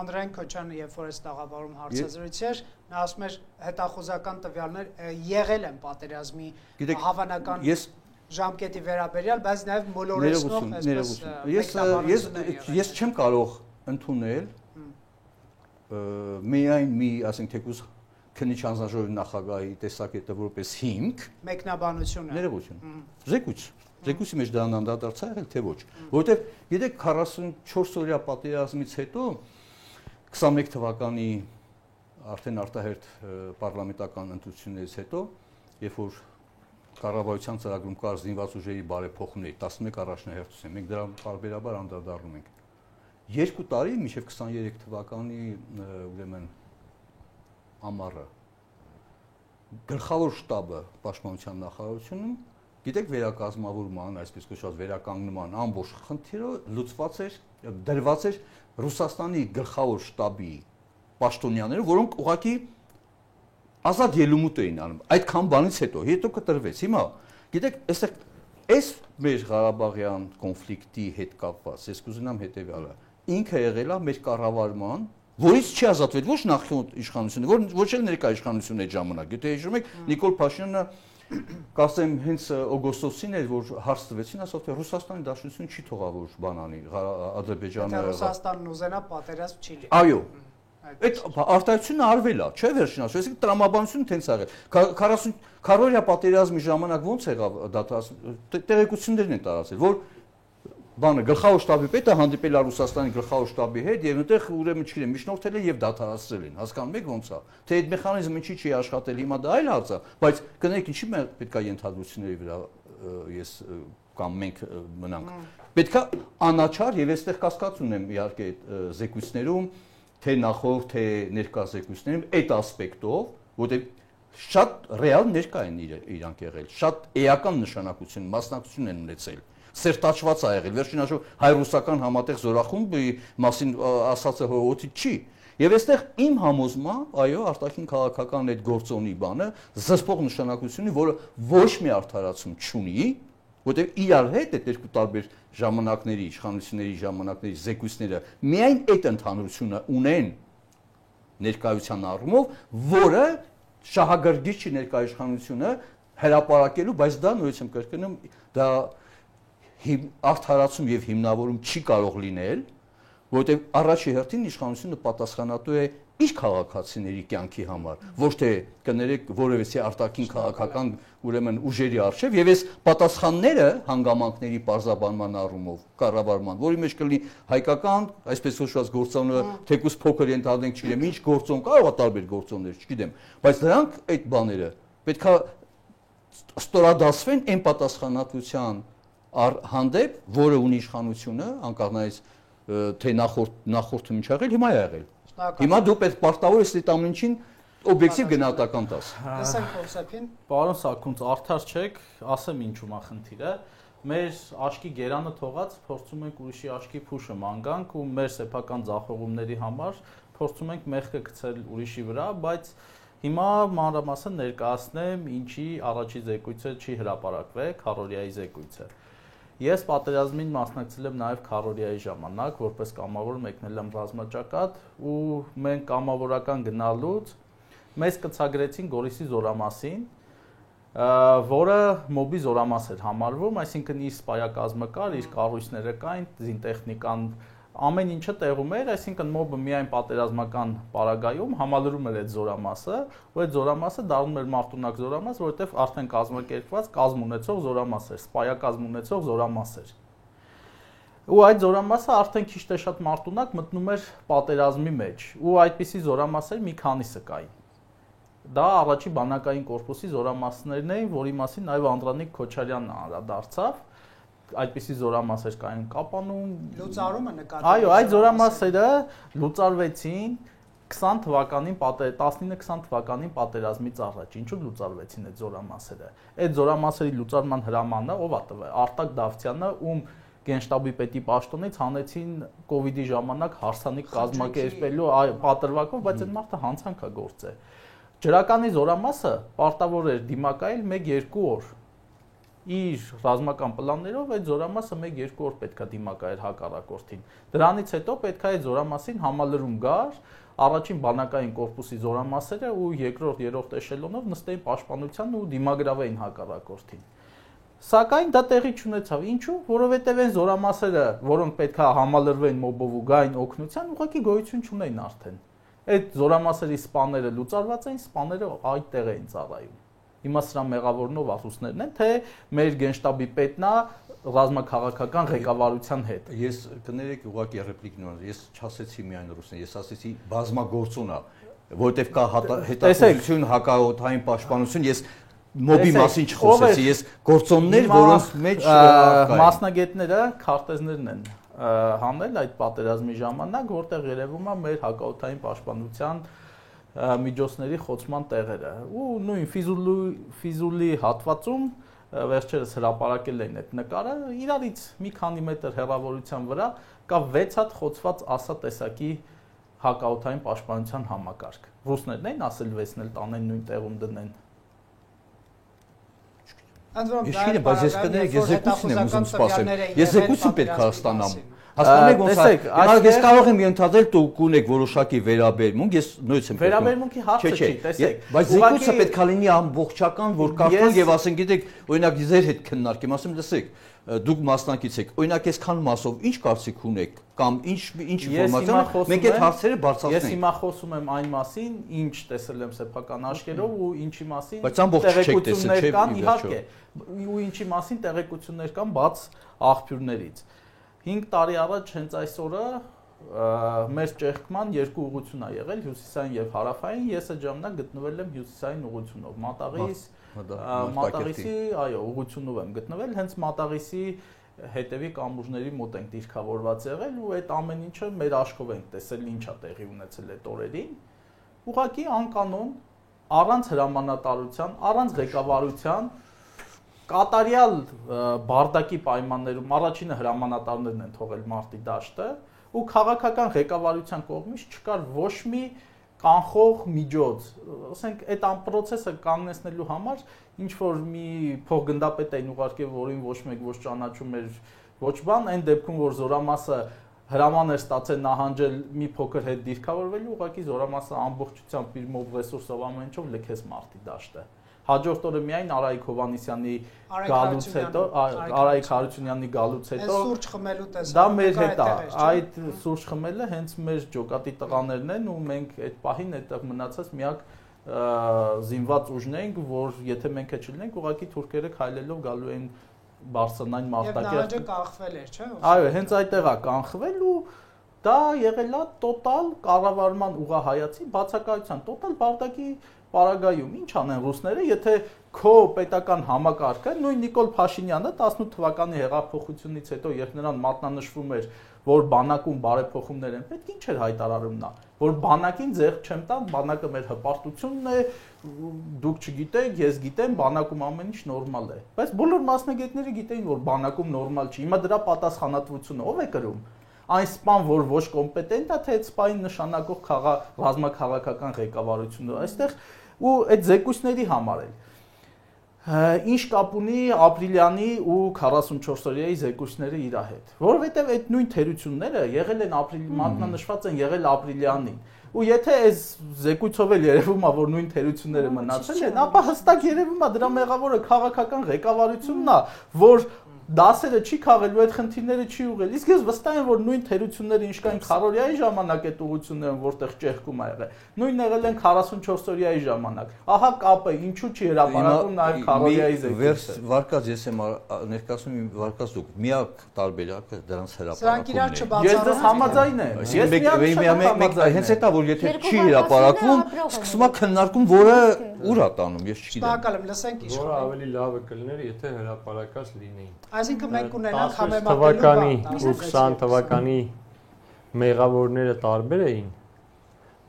Անդրեյ Քոչյանը երբ որ այս տաղավարում հարցազրույց էր, նա ասում էր հետախուզական տվյալներ եղել են պատերազմի հավանական ժամկետի վերաբերյալ, բայց նաև մոլորեցնող ես չեմ կարող ընդունել միայն մի, ասենք թեկուզ քննիչ հանձնաժողովի նախագահի տեսակետը որպես հիմք մեկնաբանություն է։ Ներողություն։ Զեկույցի մեջ դա անդրադարձա եղել թե ոչ։ Որովհետև գիտեք 44 օրյա պատերազմից հետո 21 թվականի արդեն արտահերթ պարլամենտական ընտրություններից հետո, երբ որ կառավարության ծրագրում կար զինված ուժերի բարեփոխումների 11 առաջնահերթություն, մենք դրան պարբերաբար անդրադառնում ենք։ 2 տարի մինչև 23 թվականի ուրեմն ամառը գլխավոր շտաբը պաշտպանության նախարարությունում գիտեք վերակազմավորման, այսպես կոչված վերականգնման ամբողջ խնդիրը լուծված էր, դրված էր Ռուսաստանի գլխավոր շտաբի պաշտոնյաները, որոնք ուղղակի ազատ ելումուտ էին անում այդքան բանից հետո կտրվեց։ Հիմա գիտեք, այս մեր Ղարաբաղյան կոնֆլիկտի հետ կապված, ես կուզենամ հետևյալը, ինքը եղել է մեր կառավարման, որից չի ազատվել ոչ նախորդ իշխանությունը, ոչ էլ ներկա իշխանությունը այդ ժամանակ։ Եթե հիշում եք, Նիկոլ Փաշինյանը կարծեմ հենց օգոստոսին էր, որ հարց տվեցին, ասաց թե Ռուսաստանի Դաշնությունը չի թողա որ բան անի, Ադրբեջանը Ռուսաստանն ուզենա պատերազմ չի լինի։ Այո։ Այդ արտահայտությունը արվել է, չէ՞ վերջին ասում, այսինքն տրամաբանությունը տենց աղել։ 40-օրյա պատերազմի ժամանակ ոնց եղավ դատարկ տեղեկություններն են տարածել, որ բանը գլխավոր շտաբի պետը հանդիպել է Ռուսաստանի գլխավոր շտաբի հետ եւ այնտեղ ուրեմն չգիտեմ միջնորդել է եւ դատարացրել են։ Հասկանում եք ոնց է։ Թե այդ մեխանիզմը չի աշխատել հիմա դա այլ հարց է, բայց կներեք ինչի պետք է ենթադրությունների վրա ես կամ մենք մնանք։ Պետք է անաչար եւ այստեղ կասկած ունեմ իհարկե զեկույցներում թե նախորդ թե ներկա զեկույցներում այդ ասպեկտով, որտեղ շատ ռեալ ներկա են իրանք եղել, շատ էական նշանակություն, մասնակցություն են ունեցել, սերտաճված է եղել, վերջին հաշվով հայ-ռուսական համատեղ զորախումբի մասին ասածը հողոտի չի։ Եվ այստեղ իմ համոզմամբ, այո, արտաքին քաղաքական այդ գործոնի բանը զսպող նշանակություն ունի, որը ոչ մի արդարացում չունի, որտեղ իրար հետ այդ երկու տարբեր ժամանակների, իշխանությունների ժամանակների զեկույցները միայն այդ ընդհանրությունը ունեն ներկայության առումով, որը շահագրգիչ չի ներկայ իշխանությունը հրապարակելու, բայց դա նույնիսկ եմ կրկնում, դա արդարացում եւ հիմնավորում չի կարող լինել, որովհետեւ առաջի հերթին իշխանությունը պատասխանատու է իր քաղաքացիների կյանքի համար, ոչ թե կներեք որևէ արտաքին քաղաքական ուրեմն ուժերի արժեվ եւ այս պատասխանները հանգամանքների բարձաբանման առումով կառավարման, որի մեջ կլինի հայկական, այսպես ոչված գործոնը, թեկուզ փոքր ենթադրենք, չգիտեմ, ինչ գործոն կարող է տարբեր գործոններ, չգիտեմ, բայց դրանք այդ բաները պետքա ստորադասվեն այն պատասխանատվության հանդեպ, որը ունի իշխանությունը, անկախ թե նախորդը ինչ եղել, հիմա է եղել։ Հիմա դու պետք պարտավոր ես այդ ամեն ինչին օբյեկտիվ գնահատական տաս։ Տեսանք Հովսեփին։ Պարոն Սաքունց, արդար չեք, ասեմ ինչու՞մ է խնդիրը։ Մեր աշկի գերանը թողած փորձում ենք ուրիշի աշկի փուշը մանգանք ու մեր սեփական ձախողումների համար փորձում ենք մեղքը գցել ուրիշի վրա, բայց հիմա մանրամասն ներկայացնեմ ինչի առաջի զեկույցը չի հրապարակվել, քառօրյայի զեկույցը։ Ես պատերազմին մասնակցել եմ նաև քառօրյայի ժամանակ, որպես կամավոր մեկնել եմ ռազմաճակատ ու մենք կամավորական գնալուց մեզ կցագրեցին Գորիսի զորամասին, որը մոբի զորամաս էր համարվում, այսինքն իր սպայակազմը կար, իր կառույցները կային, զինտեխնիկան, ամեն ինչը տեղում էր, այսինքն մոբը միայն պատերազմական պարագայում համալրում էր այդ զորամասը, ու այդ զորամասը դառնում էր մարտունակ զորամաս, որովհետև արդեն կազմակերպված կազմ ունեցող զորամաս էր, սպայակազմ ունեցող զորամաս էր։ Ու այդ զորամասը արդեն քիչ թե շատ մարտունակ մտնում էր պատերազմի մեջ, ու այդպիսի զորամասեր մի քանիսը կային։ Դա առաջի բանակային կորպուսի զորամասներն էին, որի մասին նաև Անդրանիկ Քոչարյանն անդրադարձավ։ Այդպիսի զորամասեր կային Կապանում, լուծարումը նկատի։ Այո, այդ զորամասերը լուծարվեցին 20 թվականին 19-20 թվականին պատերազմից առաջ։ Ինչու լուծարվեցին այդ զորամասերը։ Այդ զորամասերի լուծարման հրամանը ով է տվել։ Արտակ Դավթյանը, ում Գենշտաբի պետի պաշտոնից հանեցին կոവിഡ്ի ժամանակ հարսանիք կազմակերպելու պատրվակով, բայց այդ մարդը հանցանք է գործել։ Ջրականի զորամասը պարտավոր էր դիմակայել 1-2 օր։ Իր ռազմական պլաններով այդ զորամասը 1-2 օր պետքա դիմակայեր հակառակորդին։ Դրանից հետո պետքա այդ զորամասին համալրում գար, առաջին բանակային կորպուսի զորամասերը ու երկրորդ, երրորդ էշելոնով նստեին պաշտպանության ու դիմագրավեին հակառակորդին։ Սակայն դա տեղի չունեցավ։ Ինչու՞, որովհետև այն զորամասերը, որոնք պետքա համալրվեն մոբով ու գային օգնության, ուղղակի գոյություն չունեին արդեն։ Այդ զորամասերի սպաները լուծարված էին, սպաները այդտեղ էին ծառայում։ Հիմա սրա մեղավորնով ռուսներն են, թե մեր գենշտաբի պետն է ռազմաքաղաքական ղեկավարության հետ։ Ես կներեք ուղղակի ռեպլիկն ունեմ, ես չասեցի միայն ռուսն, ես ասեցի բազմագործուն է, որտեվ կա հետաքրքրություն, հակաօդային պաշտպանություն, ես մոբի մասին չխոսեցի, ես գործոններ, որոնց մեջ մասնագետները քարտեզներն են հանել այդ պատերազմի ժամանակ, որտեղ երևում է մեր հակաօդային պաշտպանության միջոցների խոցման տեղերը։ Ու նույն Ֆիզուլի հատվածում վերջերս հրապարակել էին այդ նկարը, իրարից մի քանի մետր հեռավորության վրա կա 6 հատ խոցված ասա տեսակի հակաօդային պաշտպանության համակարգ։ Ռուսներն էին ասել վեցնել տանեն նույն տեղում դնեն։ Իսկ բայց ես կներեք, ես զեկույցն եմ ուզում սպասել։ Ես զեկույցը պետք է ստանամ։ Հասկանում եք, ես կարող եմ ենթադրել դուք ունեք որոշակի վերաբերմունք, ես նույնց եմ խոսում։ Վերաբերմունքի հարցը չի, տեսեք։ Բայց զեկույցը պետք է լինի ամբողջական, որ կարդան եւ ասեն, գիտեք, օրինակ ձեր հետ քննարկեմ, ասեմ, լսեք, դուք մասնակից եք, օրինակ այսքան մասով ինչ կարծիք ունեք կամ ինչ ինֆորմացիա, մենք այդ հարցերը բարձրացնենք։ Ես հիմա խոսում եմ այն մասին, ինչ տեսել եմ սեփական աշխերհով ու ինչի մասին տեղեկություններ կան, իհարկե, ու ինչի մասին տեղեկություններ կան բաց աղբյուրներից։ 5 տարի առաջ հենց այս օրը մեր ճեղքման երկու ուղղություն է եղել, հյուսիսային եւ հարավային, ես այդ ժամանակ գտնվել եմ հյուսիսային ուղղությունով, Մատաղիսի, այո, ուղղությունով եմ գտնվել, հենց Մատաղիսի հետևի կամուրջների մոտ ենք դիրքավորված եղել ու այդ ամեն ինչը մեր աչքով ենք տեսել ինչա տեղի ունեցել այդ օրերին, ուղղակի անկանոն, առանց հրամանատարության, առանց ղեկավարության կատարյալ բարդակի պայմաններում առաջինը հրամանատարներն են թողել մարտի դաշտը ու քաղաքական ղեկավարության կողմից չկար ոչ մի կանխող միջոց, ասենք այդ process-ը կանգնեցնելու համար ինչ որ մի փոխգնդապետ էին ուղարկել, որին ոչ մեկ ոչ ճանաչում էր ոչ բան, այն դեպքում որ զորամասը հրաման էր ստացել նահանջել մի փոքր հետ դիրքավորվելու, ուղղակի զորամասը ամբողջությամբ իր մոբ ռեսուրսով ամեն ինչով լքեց մարտի դաշտը։ Հաջորդ օրը միայն Արայիկ Հովհաննիսյանի գալուց հետո, Արայիկ Հարությունյանի գալուց հետո սուրճ խմելու տեսակ դա մեր հետ է, այդ սուրճ խմելը հենց մեր ջոկատի տղաներն են ու մենք այդ պահին այդտեղ մնացած միակ զինված ուժն ենք, որ եթե մենք չլինենք, ուղղակի թուրքերը քայլելով գալու են Բարսանային Մարտակերտ։ Եվ նահանջը կանխվել էր, չէ՞։ Այո, հենց այդտեղ է կանխվել ու դա եղել է տոտալ կառավարման ուղղահայացի բացակայության, տոտալ բարդակի Պարագայում ինչ անեն ռուսները, եթե քո պետական համակարգը, նույն Նիկոլ Փաշինյանը 18 թվականի հեղափոխությունից հետո, երբ նրան մատնանշվում էր, որ բանակում բարեփոխումներ են պետք, ինչ էր հայտարարում նա, որ բանակին ձեռք չեմ տա, բանակը մեր հպարտությունն է, դուք չգիտեք, ես գիտեմ, բանակում ամեն ինչ նորմալ է։ Բայց բոլոր մասնագետները գիտեին, որ բանակում նորմալ չի։ Հիմա դրա պատասխանատվությունը ով է կրում։ Այն սպան, որ ոչ կոմպետենտ է, թե այդ սպային նշանակող ռազմաքաղաքական ղեկավարությունը այստեղ ու այդ զեկույցների համար էլ ինչ կապ ունի ապրիլյանի ու 44-օրյայի զեկույցները իր հետ, որովհետև այդ նույն թերությունները եղել են մատնանշված են եղել ապրիլյանին ու եթե այս զեկույցով էլ երևում է, որ նույն թերությունները մնացել են, ապա հստակ երևում է դրա մեղավորը քաղաքական ղեկավարությունն է, որ դասերը չի քաղելու, այդ խնդիրները չի ուղղել։ Իսկ ես վստահ եմ, որ նույն թերությունները ինչ կային Խարորիայի ժամանակ այդ ուղղություններում, որտեղ ճեղքում ա եղել, նույնն եղել են 44-օրյայի ժամանակ։ Ահա կապը, ինչու չի հրապարակում նաև Խարորիայի զեկույցը։ Վարկած ես եմ ներկայացնում իմ վարկած դուք միակ տարբերակը դրանց Սրանք իրար հրապարակումն է։ Ես դες համաձայն եմ։ Ես հենց էտա որ եթե չի հրապարակվում, սկսում է քննարկում, որը ուր է տանում, ես չգիտեմ։ Շնորհակալ եմ, լսենք իշխանը։ Որը ավելի լավը կլիներ, եթե հրապարակած լինեին։ Այսինքն մենք ունենանք թվականի համեմատելու ու 20 թվականի մեղավորները տարբեր էին,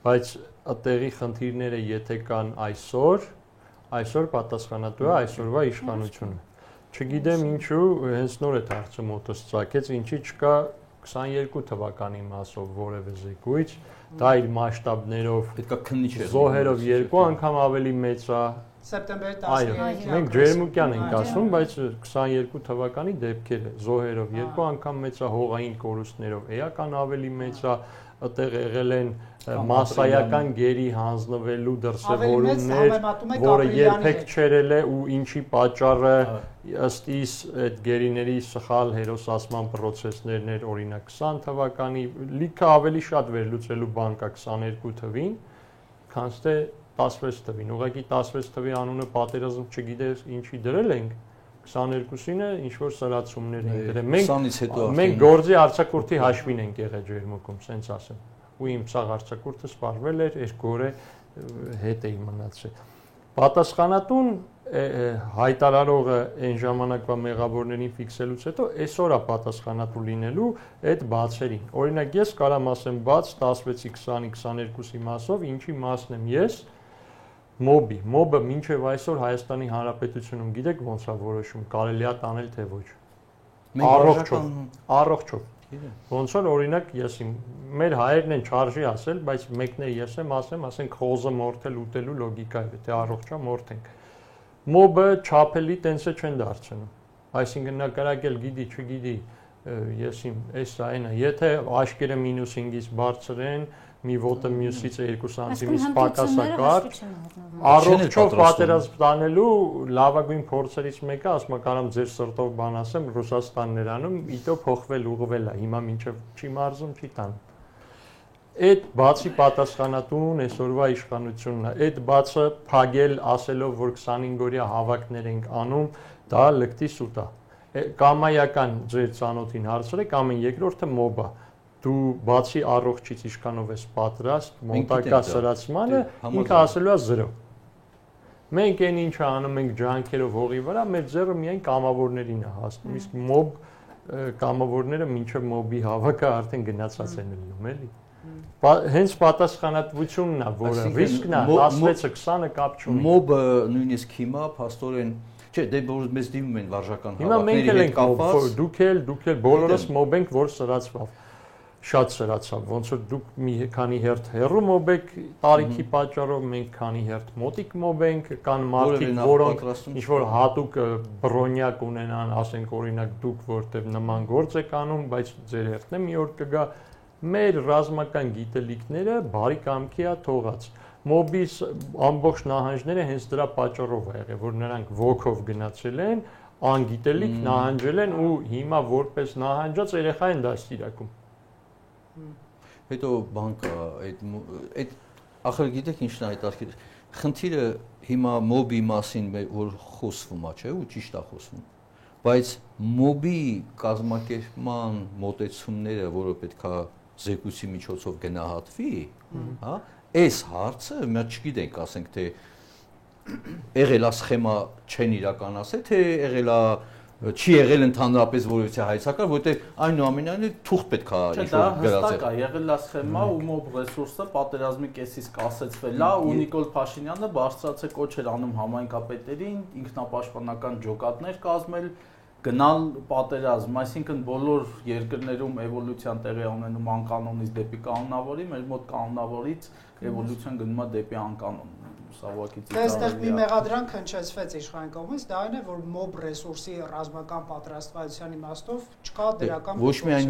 բայց այդտեղի խնդիրները եթե կան այսօր պատասխանատու է այսօրվա իշխանությունը։ Չգիտեմ ինչու հենց նոր է հարցը մոտս ծագեց, ինչի չկա 22 թվականի մասով որևէ զեկույց, դա իր մասշտաբներով պետք է քննիչ է զոհերով երկու անգամ ավելի մեծ է։ Սեպտեմբերի 13-ին։ Այո, մենք ջերմուկյան ենք ասում, բայց 22 թվականի դեպքերը զոհերով երկու անգամ մեծ է, հողային կորուստներով էական ավելի մեծ է, այդտեղ եղել են մասսայական գերի հանձնվելու դրսևորումներ, որը երբեք չերել է ու ինչի պատճառը ըստ իս այդ գերիների սխալ հերոսացման process-ներն էր, օրինակ 20 թվականի լիքը ավելի շատ վերլուծելու բան կա 22 թվին, քան թե 16 թվին։ Ուղղակի 16 թվի անունը պատերազմ չգիտես ինչի դրել ենք, 22-ինը ինչ որ սրացումներ են դրել։ Մենք գործի արձակուրդի հաշվին ենք եղել ջերմուկում, սենց ասեմ։ Ու իմ սաղ արձակուրդը սպառվել էր, 2 օր հետ էի մնացել։ Պատասխանատուն հայտարարողը այն ժամանակվա մեղավորներին ֆիքսելուց հետո այսօր է պատասխանատու լինելու այդ բացերին։ Օրինակ ես կարամ ասեմ բաց 16-ի 20-ի 22-ի մասով, ինչի մասն եմ ես մոբը մինչև այսօր Հայաստանի Հանրապետությունում գիտեք ոնց է որոշում, կարելի է տանել թե ոչ։ Առողջով։ Ոնց որ օրինակ ես մեր հայերն են չարժի ասել, բայց մեկն է ես եմ ասեմ, ասենք խոզը մորթել ուտելու լոգիկայով, թե առողջա մորթենք։ Մոբը չափելի տենս է չեն դարձնում։ Այսինքն նկարակել գիտի, չգիտի, ես իմ էս այնա, եթե աշկերը -5-ից բարձր են, մի ոտը մյուսից 2 սանտիմից պակասակար, առողջով պատերազմ տանելու լավագույն փորձերից մեկը, ասում կարամ ձեր սրտով բան ասեմ, Ռուսաստանն էր անում, իտո փոխվել ուղղվել է, հիմա մինչև չի մարզում, չի տանում։ Այդ բացի պատասխանատուն այսօրվա իշխանությունն է, այդ բացը փագել ասելով, որ 25-օրյա հավաքներ ենք անում, դա լկտի սուտ է։ Կամայական ձեր ծանոթին հարցրեք, ամեն երկրորդը մոբ է։ Դու բացի առողջից իշխանով ես պատրաստ մոնտակա սրացմանը, ինքը ասելու է 0։ Մենք այն ինչը անում ենք ջանքերով հողի վրա, մեր ձեռը միայն կամավորներին է հասնում, իսկ մոբ կամավորները մինչև մոբի հավաքը արդեն գնացած են լինում, էլի։ Հենց պատասխանատվությունն է, որը ռիսկն է, 16-ը 20-ը կապ չունի։ Մոբը նույնիսկ հիմա փաստորեն, չէ, դե որ մեզ դիմում են վարժական հավաքների հետ կապված։ Դուք էլ բոլորս մոբ ենք, որ սրացավ։ Շատ սրացավ, ոնց որ դուք մի քանի հերթ հեռու մոբ եք տարիքի պատճառով, մենք քանի հերթ մոտիկ մոբ ենք, կան մարդիկ, որոնք ինչ որ հատուկ բրոնյակ ունենան, ասենք օրինակ դուք որտեղ նման գործ եք անում, բայց ձեր հերթն է մի օր կգա, մեր ռազմական գիտելիքները բարի կամքի է թողած։ Մոբի ամբողջ նահանջները հենց դրա պատճառով է եղել, որ նրանք ոգով գնացել են, անգիտելիք նահանջել են ու հիմա որպես նահանջած երեխա են դաստիարակում։ Հետո բան կա, այդ ախր գիտեք ինչն է այդ արքիդ։ Խնդիրը հիմա մոբի մասին որ խոսվում է, չէ՞, ու ճիշտ է խոսվում։ Բայց մոբի կազմակերպման մոտեցումները, որը պետքա զեկույցի միջոցով գնահատվի, հա, այս հարցը մենք չգիտենք, ասենք թե եղել է սխեմա չեն իրականացել, թե եղել է չի եղել ընդհանրապես որևէ հայցակար, որտեղ այնուամենայնիվ թուղթ պետք է ինչ-որ գրած հստակ է, եղել է սխեմա ու մոբ ռեսուրսը պատերազմի կեսից կասեցվել է ու Նիկոլ Փաշինյանը բարձրացե կոչ էր անում համայնքապետերին ինքնապաշտպանական ջոկատներ կազմել, գնալ պատերազմ, այսինքն բոլոր երկրներում էվոլյուցիան տեղի ունենում անկանոնից դեպի կանոնավորի, մեր մոտ կանոնավորից էվոլյուցիան գնում է դեպի անկանոն։ Դե այստեղ մի մեղադրանք հնչեցվեց իշխան կողմից, դա այն է, որ մոբ ռեսուրսի ռազմական պատրաստվածության իմաստով չկա դրական ոչ միայն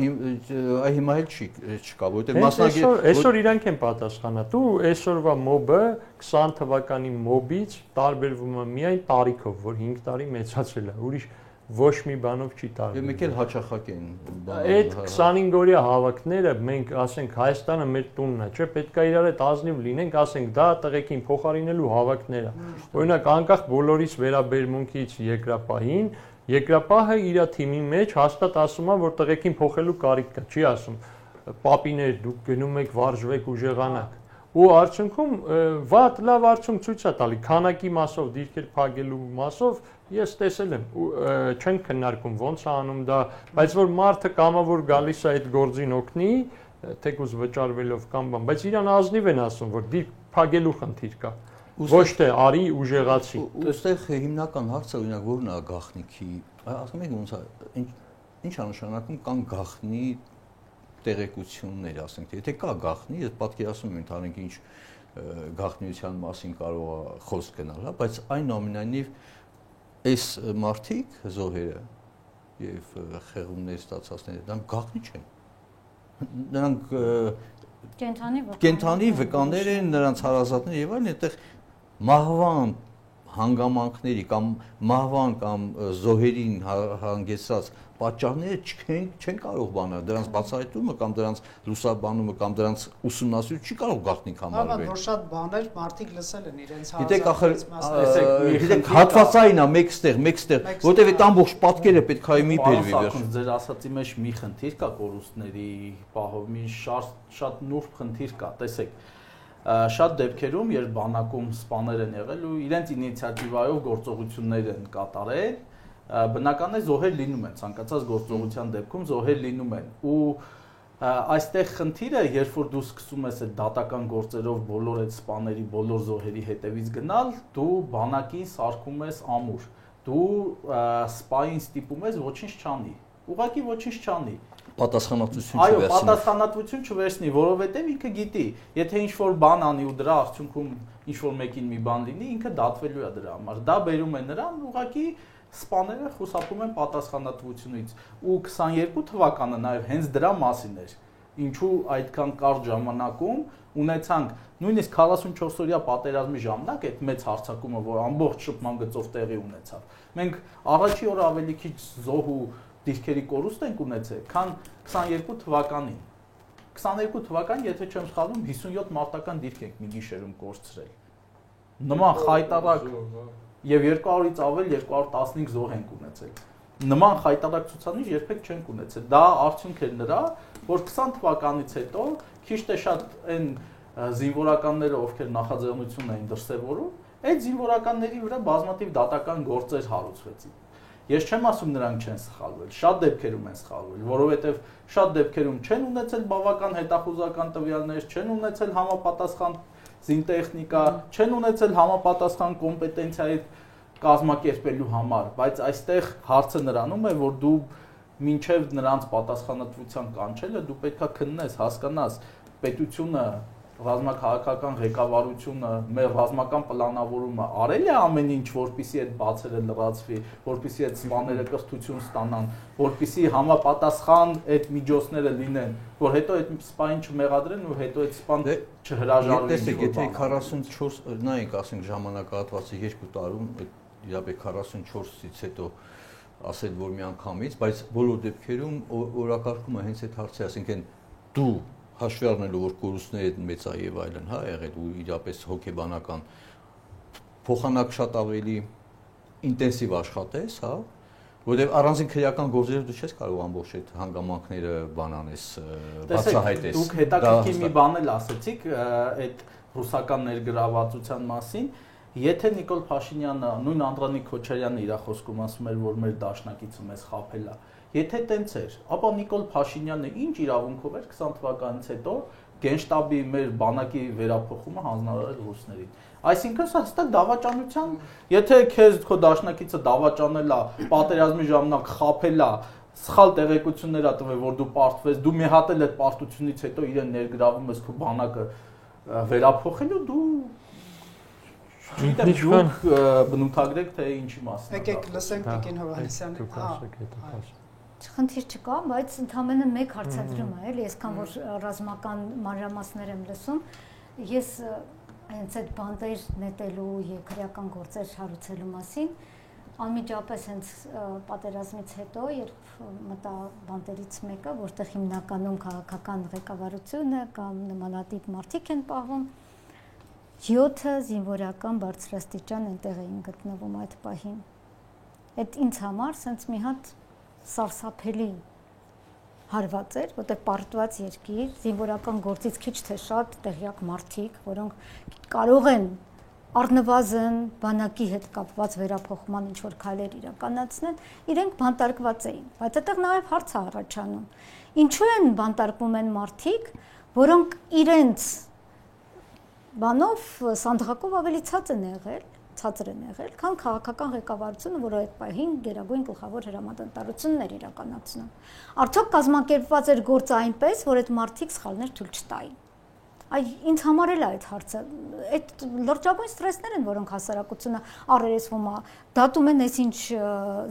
հիմա էլ չկա, որովհետև մասնագետ այսօր իրանք են պատասխանատու, այսօրվա մոբը 20 թվականի մոբից տարբերվում է միայն տարիքով, որ 5 տարի մեծացել է, ուրիշ ոչ մի բանով չի տարբերվում։ Մեկ էլ հաճախակ են այդ 25-օրյա հավաքները մենք ասենք Հայաստանը մեր տունն է, չէ՞, պետք է իրար հետ ազնիվ լինենք, ասենք դա տղեկին փոխարինելու հավաքներ է։ Օրինակ անկախ բոլորիս վերաբերմունքից երկրապահը իր թիմի մեջ հաստատ ասում է, որ տղեկին փոխելու կարիք կա, չի ասում պապիներ դուք գնում եք վարժվեք ուժեղանաք։ Ու արդյունքում վատ լավ արդյունք ցույց է տալի քանակի մասով դիրքեր փակելու մասով ես տեսել եմ չեն քննարկում ոնց է անում դա բայց որ մարդը կամավոր գալիս է այդ գործին օգնի թեկուզ վճարվելով կամ բան բայց իրան ազնիվ են ասում որ դիրք փակելու խնդիր կա ոչ թե արի ուժեղացի այստեղ հիմնական հարցը օրինակ որն է գաղտնիքի ասում եք ոնց է ինչ է նշանակում կան գաղտնի տեղեկություններ, ասենք, թե եթե կա գաղտնի, ես պատկերացնում եմ ընդհանրենք ինչ գաղտնիության մասին կարող է խոսք գնալ, հա, բայց այնուամենայնիվ այս մարդիկ զոհերը եւ խեղումներ ստացածները դրանք գաղտնի չեն։ Նրանք կենթանի վկաներ են, նրանց հարազատներ եւ այլն, այդտեղ մահվան հանգամանքների կամ մահվան կամ զոհերին հանգեցած պատճառները չեն կարող բանալ, դրանց բացահայտումը կամ դրանց լուսաբանումը կամ դրանց ուսումնասիրումը չի կարող գաղտնիք համարվել։ Որ շատ բաներ մարդիկ լսել են իրենց Գիտեք, հատվածային է մեկստեղ, որտեղ այդ ամբողջ պատկերը պետք է մի բերվի վերջ։ Ձեր ասացի մեջ մի խնդիր կա կորուստների պահով, մի շատ նուրբ խնդիր կա, տեսեք։ Շատ դեպքերում, երբ բանակում սպաներ են եղել ու իրենց ինիցիատիվայով գործողություններ են կատարել, բնական է զոհեր լինում են, ցանկացած գործողության դեպքում զոհեր լինում են ու այստեղ խնդիրը, երբ որ դու սկսում ես այդ դատական գործերով բոլոր այդ սպաների, բոլոր զոհերի հետևից գնալ, դու բանակին սարքում ես ամուր, դու սպային ստիպում ես ոչինչ չանի, ուղղակի ոչինչ չանի։ Պատասխանատվություն Այո, պատասխանատվություն չվերցնի, որովհետև ինքը գիտի, եթե ինչ-որ բան անի ու դրա արդյունքում ինչ-որ մեկին մի բան լինի, ինքը դատվելու է դրա համար։ Դա բերում է նրան ուղղակի սպաները խուսափում են պատասխանատվությունից։ Ու 22 թվականը նաև հենց դրա մասին էր։ Ինչու այդքան կարճ ժամանակում ունեցանք նույնիսկ 44-օրյա պատերազմի ժամանակ այդ մեծ հարձակումը, որ ամբողջ շփման գծով տեղի ունեցավ։ Մենք առաջի օրը ավելի քիչ զոհ ու դիրքերի կորուստ ենք ունեցել, քան 22 թվականին։ 22 թվականին, եթե չեմ սխալվում, 57 մարտական դիրք ենք մի գիշերում կորցրել։ Նման խայտարակ եւ 200-ից ավել 215 զոհ ենք ունեցել։ Նման խայտարակ ցուցանիշ երբեք չենք ունեցել։ Դա արդյունք էր նրա, որ 20 թվականից հետո քիչ թե շատ այն զինվորականները, ովքեր նախաձեռնություն էին դրսևորում, այդ զինվորականների վրա բազմաթիվ դատական գործեր հարուցվեցին։ Ես չեմ ասում նրանք չեն սխալվել, շատ դեպքերում են սխալվել, որովհետև շատ դեպքերում չեն ունեցել բավական հետախուզական տվյալներ, չեն ունեցել համապատասխան զինտեխնիկա, չեն ունեցել համապատասխան կոմպետենցիա կազմակերպելու համար, բայց այստեղ հարցը նրանում է, որ դու մինչև նրանց պատասխանատվության կանչելը դու պետքա քննես, հասկանաս պետությունը, ռազմաքաղաքական ղեկավարությունը, մեր ռազմական պլանավորումը արել է ամեն ինչ, որպեսզի այդ բացերը լրացվի, որպեսզի այդ սպաները կրթություն ստանան, որպեսզի համապատասխան այդ միջոցները լինեն, որ հետո այդ սպային չմեղադրեն ու հետո այդ սպան չհրաժարվի։ Տեսեք, եթե 44 նայենք, ասենք ժամանակահատվածը 2 տարում, իրապես 44-ից հետո ասել, որ մի անգամից, բայց բոլոր դեպքերում օրակարգումը հենց այդ հարցը, ասենք դու հաշվի առնելու, որ կորուստները մեծ է եւ այլն, հա, եղել ու իրապես հոգեբանական փոխանակ շատ ավելի ինտենսիվ աշխատես, հա, որովհետեւ առանձին քրեական գործերով դու չես կարող ամբողջ այդ հանգամանքները բանանես, բացահայտես։ Դուք հետաքրքիր մի բան էլ ասեցիք այդ ռուսական ներգրավվածության մասին, եթե Նիկոլ Փաշինյանը, նույն Անդրանիկ Քոչարյանը իր խոսքում ասում էր, որ մեր դաշնակիցը մեզ խաբել է, եթե տենց էր, ապա Նիկոլ Փաշինյանը ինչ իրավունքով էր 20 թվականից հետո Գենշտաբի մեր բանակի վերափոխումը հանձնարարել ռուսներին։ Այսինքն սա հստակ դավաճանության, եթե քեզ քո դաշնակիցը դավաճանել է, պատերազմի ժամանակ խաբել է, սխալ տեղեկություններ ա տվել, որ դու պարտվես, դու մի հատ էլ այդ պարտությունից հետո իրեն ներգրավում ես քո բանակը վերափոխելու, դու Ինչու՞ք բնութագրեք, թե ինչի մասին։ Եկեք լսենք Տիկին Հովհաննիսյանը։ Խնդիր չկա, բայց ընդհանրապես մեկ հարցադրում է, էլի, այսքան որ ռազմական մանրամասներ եմ լսում, ես հենց այդ բանտեր նետելու եւ քրեական գործեր հարուցելու մասին անմիջապես հենց պատերազմից հետո, երբ մտա բանտերից մեկը, որտեղ հիմնականում քաղաքական ղեկավարությունը կամ նմանատիպ մարդիկ են պահվում, 7 զինվորական բարձրաստիճան այնտեղ էին գտնվում այդ պահին։ Այդ ինձ համար սենց մի հատ սարսափելի հարված էր, որտեղ պարտված երկիր, զինվորական գործից քիչ թե շատ տեղյակ մարդիկ, որոնք կարող են առնվազն բանակի հետ կապված վերափոխման ինչ-որ քայլեր իրականացնել, իրենք բանտարկված էին։ Բայց այդտեղ նաև հարց է առաջանում. ինչու են բանտարկվում են մարդիկ, որոնք իրենց բանով սանդղակով ավելի ցածր են եղել, քան քաղաքական ղեկավարությունը, որը այդ պահին գերագույն գլխավոր հրամանատարությունն էր իրականացնում։ Արդյոք կազմակերպված էր գործը այնպես, որ այդ մարդիկ սխալներ թույլ չտային։ Ինձ համար էլ է այդ հարցը, այդ լրջագույն ստրեսներ են, որոնք հասարակությունը առերեսվում է, դատում են այսինչ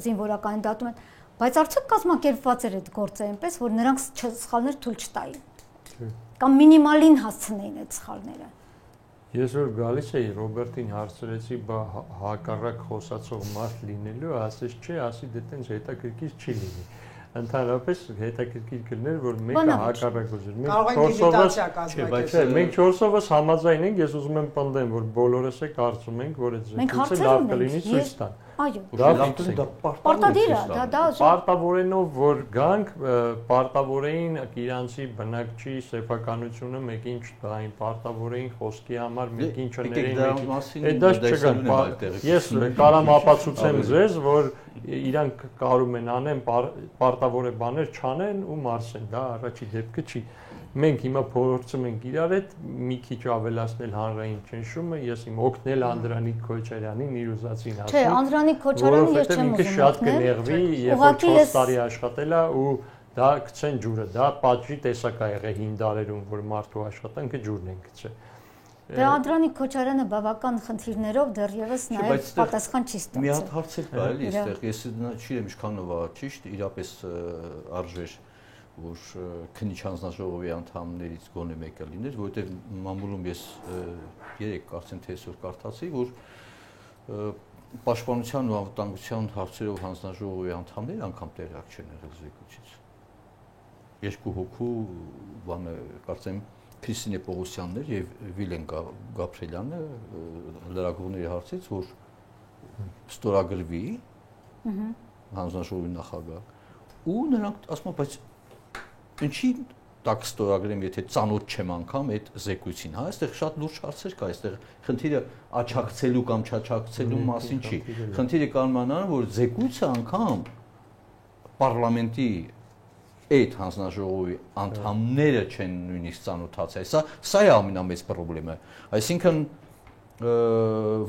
զինվորականին, դատում են, բայց արդյոք կազմակերպված էր այդ գործը այնպես, որ նրանք սխալներ թույլ չտային։ կամ մինիմալին հասցնեին այդ սխալները։ Ես որ գալիս էի Ռոբերտին հարցրեցի, բա հակառակ խոսացող մարդ լինելու, ասես չէ, ասի դե տենց հետաքրքիր չի լինի։ Ընդհանրապես հետաքրքիր կլիներ, որ մեկը հակառակ ուզեր։ Մենք 4-ովս համաձայն ենք, ես ուզում եմ պնդեմ, որ բոլորս է կարծում ենք, որ այդ զեկույցը լավ կլինի ցույց տան։ Այո։ Դա պարտադիր է, դա պարտավորենով որ գանք, պարտավորեին իրանցի բնակչի սեփականությունը մեկին չտային, պարտավորեին խոսքի համար մեկին չներեին։ Դա չկա։ Ես կարամ ապացուցեմ ձեզ, որ իրանք կարում են անեն պարտավոր է բաներ չանեն ու մարսեն, դա առաջի դեպքը չի։ Մենք հիմա փորձում ենք իրար հետ մի քիչ ավելացնել հանրային ճնշումը, ես իմ օգնել Անդրանիկ Քոչարյանին իր ուզածին ասում։ Չէ, Անդրանիկ Քոչարյանը ես չեմ ուզում շատ կներվի, երբ որ 4 տարի աշխատել է ու դա գցեն ջուրը, դա պատժի տեսակ ա եղել հին դարերում, որ մարդու աշխատանքը ջուրն են գցել։ Դե Անդրանիկ Քոչարյանը բավական խնդիրներով դեռևս նաև պատասխան չի ստացել։ Մի հատ հարց էլ կա էլի այստեղ, ես չգիտեմ ինչքանով է ճիշտ, իրապես արժեր որ քննիչ հանձնաժողովի անդամներից գոնե մեկը լիներ, որովհետև մամուլում ես 3 կարծեմ թե այսօր կարդացի, որ պաշտպանության ու անվտանգության հարցերով հանձնաժողովի անդամները անգամ տեղյակ չեն եղել զեկույցից։ 2 հոգու բանը կարծեմ Քրիստինե Պողոսյանն էր եւ Վիլեն Գաբրիելյանը լրագրողների հարցից, որ ստորագրվի հանձնաժողովի նախագահ ու նրանք ասում են, բայց ինչի տակ ստորագրեմ, եթե ծանոթ չեմ անգամ այդ զեկույցին, հա, այստեղ շատ լուրջ հարցեր կա, այստեղ խնդիրը աչակցելու կամ չաչակցելու մասին չի։ Խնդիրը կանոնանալ, որ զեկույցը անգամ պարլամենտի այդ հանձնաժողովի անդամները չեն նույնիսկ ծանոթացել։ Սա է ամենամեծ խնդիրը։ Այսինքն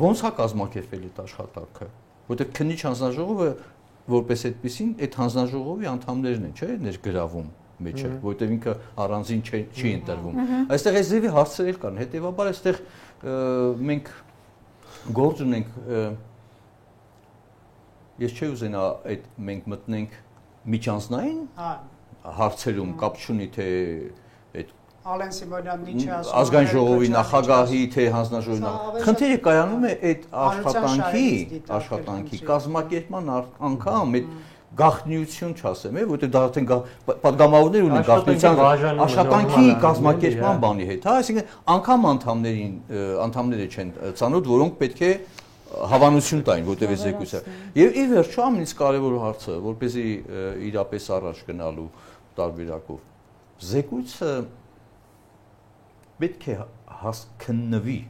ոնց է կազմակերպվել այդ աշխատանքը, որտեղ քննիչ հանձնաժողովը որպես այդպեսին այդ հանձնաժողովի անդամներն են, չէ՞, ներգրավում մեջը, որտեղ ինքը առանձին չի ընտրվում։ Այստեղ այս ձևի հարցեր կան, հետեւաբար այստեղ մենք գործ ունենք, ես չի ուզենա այդ մենք մտնենք միջանձնային հարցերում, կապ չունի թե այդ Ալեն Սիմոնյանն ինչ է ասում, ազգային ժողովի նախագահի թե հանձնաժողովի նախագահի խնդիրը կայանում է այդ աշխատանքի կազմակերպման անգամ այդ գաղտնիություն չասեմ, որտեղ դա արդեն պատգամավորներ ունեն գաղտնիության աշխատանքի կազմակերպման բանի հետ, հա, այսինքն անգամ անդամները չեն ծանոթ, որոնք պետք է հավանություն տային, որտեղ է զեկույցը։ Եվ ի վերջո ամենից կարևոր հարցը, որպեսզի իրապես առաջ գնալու տարբերակով, զեկույցը պետք է քննվի։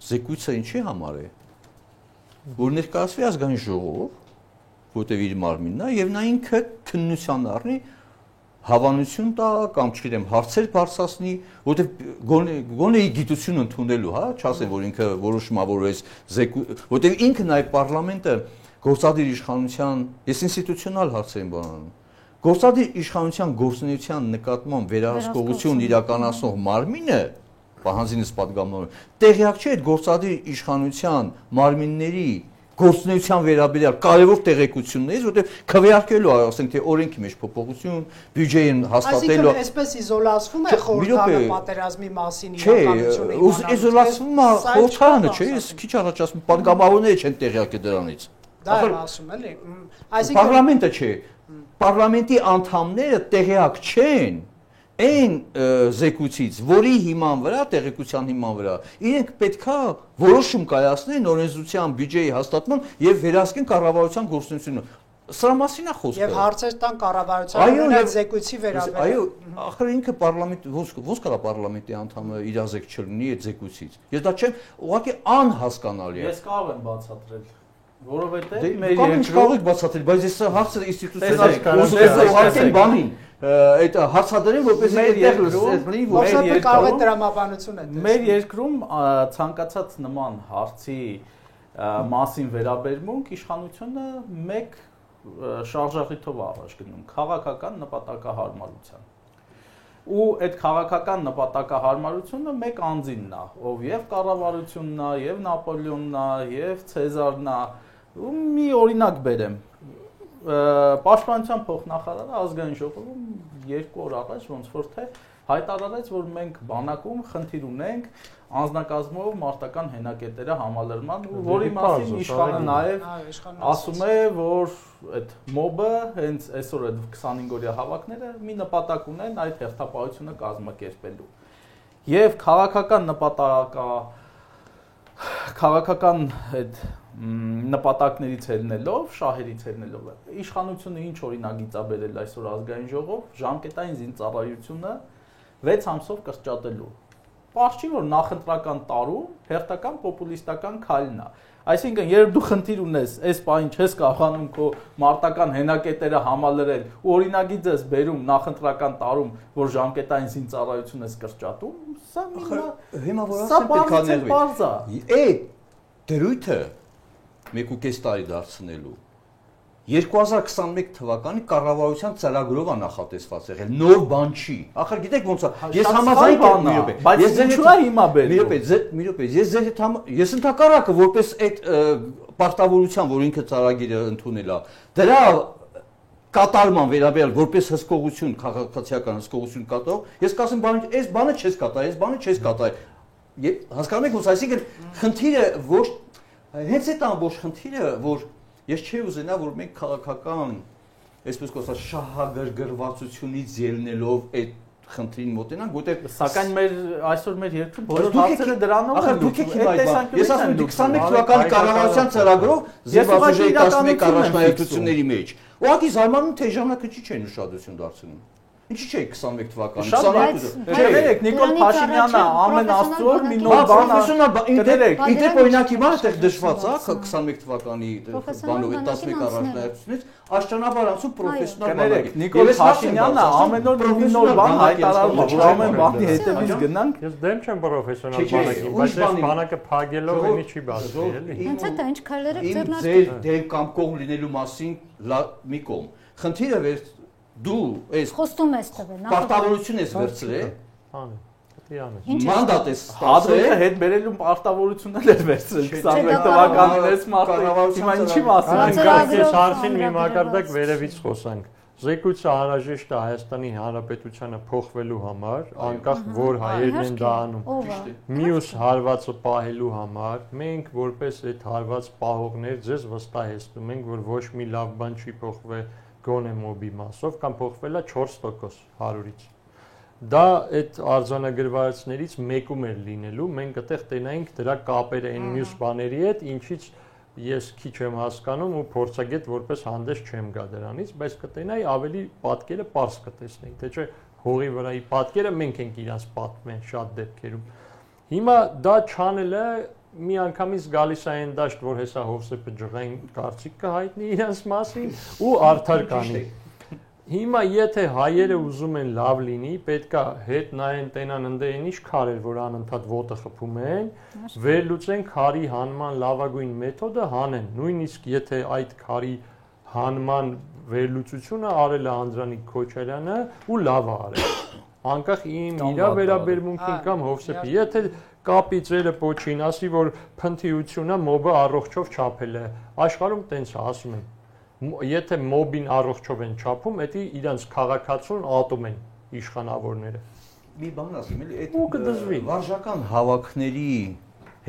Զեկույցը ինչի համար է, որ ներկայացվի ազգային ժողով, որտեղ իր մարմինն է, եւ նա ինքը քննության առնի, հավանություն տա կամ չգիտեմ, հարցեր բարձրացնի, որտեղ գոնե գիտություն ընդունելու, հա, չասեմ, որ ինքը որոշումավորեց որտեղ ինքը նաեւ պարլամենտը գործադիր իշխանության, ես ինստիտուցիոնալ հարցեր եմ բանանում, գործադիր իշխանության գործունեության նկատմամբ վերահսկողություն իրականացնող մարմինը պահանջինս պատգամավոր տեղյակ չէ այդ գործադիր իշխանության մարմինների գործունեության վերաբերյալ կարևոր տեղեկություններից, որտեղ քվեարկելու, ասենք թե օրենքի մեջ փոփոխություն, բյուջեին հաստատելու, այսինքն այսպես իզոլացվում է խորհրդարանը պատերազմի մասին իրականությունը։ Իզոլացվում է խորհրդարանը, չէ՞, ես քիչ առաջ ասում, պատգամավորները չեն տեղյակ դրանից։ Դա եմ ասում, էլի։ Այսինքն պարլամենտը չէ, պարլամենտի անդամները տեղյակ չեն այն զեկույցից, որի հիման վրա, տեղեկության հիման վրա, իրենք պետքա որոշում կայացնեն օրենսդրության բյուջեի հաստատման եւ վերահսկեն կառավարության գործունեությունը։ Սրա մասին է խոսքը։ Եվ հարցեր տան կառավարության այդ զեկույցի վերաբերյալ։ Այո, ախր ինքը պարլամենտ ոնց կարա պարլամենտի անդամը իրազեկ չլինի այդ զեկույցից։ Ես դա չեմ, ուղղակի անհասկանալի է։ Ես կարող եմ բացատրել, որովհետեւ մեր երկրում կարող եք բացատրել, բայց ես հարցը ինստիտուցիոնալ ուղղակի բանին այդ հարցադրին, որպեսզի այդտեղ լսելի, որ մեր կարող է տրամաբանություն է։ Մեր երկրում ցանկացած նման հարցի մասին վերաբերմունք իշխանությունը մեկ շարժառիթով առաջ գնում, քաղաքական նպատակահարմարության։ Ու այդ քաղաքական նպատակահարմարությունը մեկ անձինն է, ով եւ կառավարությունն է, եւ Նապոլեոնն է, եւ Ցեզարն է։ Ու մի օրինակ բերեմ։ Պաշտպանության փոխնախարարը ազգային ժողովում 2 օր առաջ ոնց որ թե հայտարարեց, որ մենք բանակում խնդիր ունենք անձնակազմով մարտական հենակետերը համալրման, որի մասին իշխանը նաև ասում է, որ այդ մոբը հենց այսօր այդ 25-օրյա հավաքները մի նպատակ ունեն այդ հերթապահությունը կազմակերպելու։ Եվ քաղաքական այդ նպատակներից ելնելով, շահերից ելնելով, իշխանությունը ինչ օրինակ է բերել այսօր ազգային ժողով, ժամկետային զինծառայությունը 6 ամսով կրճատելու։ Պարզ չի, որ նախընտրական տարում հերթական պոպուլիստական քայլն է։ Այսինքն, երբ դու խնդիր ունես, այս պահին չես կարողանում քո մարտական հենակետերը համալրել, ու օրինակի ձեզ բերում նախընտրական տարում, որ ժամկետային զինծառայություն ես կրճատում, սա հիմա որ ասեմ պետք է ներվի։ Այդ դրույթը 1.5 տարի դարձնելու 2021 թվականի կառավարության ծրագրով է նախատեսված եղել, նոր բան չի։ Ախր գիտեք ոնց է, ես համաձայն եմ մի րոպե։ Բայց ինչու է հիմա բերում։ Մի րոպե, ես ձեր հետ ես ընդհակառակը որպես այդ պարտավորության, որ ինքը ծրագիրը ընդունել է, դրա կատարման վերաբերյալ որպես հսկողություն, քաղաքացիական հսկողություն կատարող, ես կասեմ, այս բանը չես կատարել, այս բանը չես կատարել։ Հասկանում եք ոնց, այսինքն խնդիրը ոչ հենց այդ ամբողջ խնդիրը, որ ես չի ուզենա, որ մենք քաղաքական, այսպես կոչված շահագրգռվածությունից ելնելով այդ խնդրին մոտենանք, որտեղ սակայն այսօր մեր երկրում բոլոր հարցերը դրանով են լուծվում։ Ես ասում եմ 21 թվականի կառավարության ծրագրով զինվորների 11 առաջնահերթությունների մեջ։ Ուղղակի զարմանում թե ժամանակը չի ուշադրություն դարձնում։ Ինչի՞ չէ 21 թվականի 22-ը։ Չերեք Նիկոլ Փաշինյանը ամեն աստծոր մի նոր բան Իդեպ օրինակ հիմա այդտեղ դժված է 21 թվականի բանով 11 առաջնահերթությունից աշճանաբար ասում պրոֆեսիոնալ բանակ։ Նիկոլ Փաշինյանը ամեն օր մի նոր բան հայտարարում է, որ ամեն բանի հետևից գնանք։ Ես դեմ չեմ պրոֆեսիոնալ բանակին, բայց այս բանակը փագելով ինի չի բացի, էլի։ Հենց այդ ինչ քայլերը ձեռնարկել։ Ձեր դեր կամ կողմ լինելու մասին մի կողմ։ Խնդիրը դու այս խոստում ես տվել, պարտավորություն ես վերցրել, մանդատ ես Հադրութը հետ բերելու պարտավորություններ էր վերցրել 21 թվականին այս մարտի։ Հիմա ինչի մասին ենք այս հարցին մի մակարդակ վերևից խոսանք։ Զեկույցը անհրաժեշտ է Հայաստանի Հանրապետությանը փոխվելու համար, անկախ որ հայերն են դա անում։ Մյուս հարվածը պահելու համար մենք որպես այդ հարված պահողներ ձեզ վստահեցնում ենք, որ ոչ մի լավ բան չի փոխվել գոնե մոբի մասով կամ փոխվելա 4% 100-ից։ Դա այդ արձանագրվածներից մեկում էր լինելու, մենք այդտեղ տենայինք դրա կապերը այն մյուս բաների հետ, ինչից ես քիչ եմ հասկանում ու փորձագետ որպես հանդես չեմ գա դրանից, բայց կտենայի ավելի պատկերը པարզ կտեսնեի, թե չէ հողի վրայի պատկերը մենք ենք իրանց պատմեն շատ դեպքերում։ Հիմա դա չանելը մի անգամից գալիս է այն դաշտ, որ հեսա Հովսեփը ջղային կարծիք կհայտնի իրանց մասին ու արդար կանի։ Հիմա եթե հայերը ուզում են լավ լինի, պետքա հետ նայեն տենան ընդեն ինչ քարեր, որ անընդհատ ոտը խփում են, վերլուծեն քարի հանման լավագույն մեթոդը հանեն։ Նույնիսկ եթե այդ քարի հանման վերլուծությունը արել է Անդրանիկ Քոչարյանը ու լավ է արել։ Անկախ իմ իրա վերաբերմունքին կամ Հովսեփի, եթե կապի ծերը պոչին ասի, որ փնթիությունը մոբը առողջով չափել է, աշխարհում տենց է, ասում են։ Եթե մոբին առողջով են չափում, դա իրանց քաղաքացուն ատում են իշխանավորները։ Մի բան ասեմ, էլի այդ վարժական հավաքների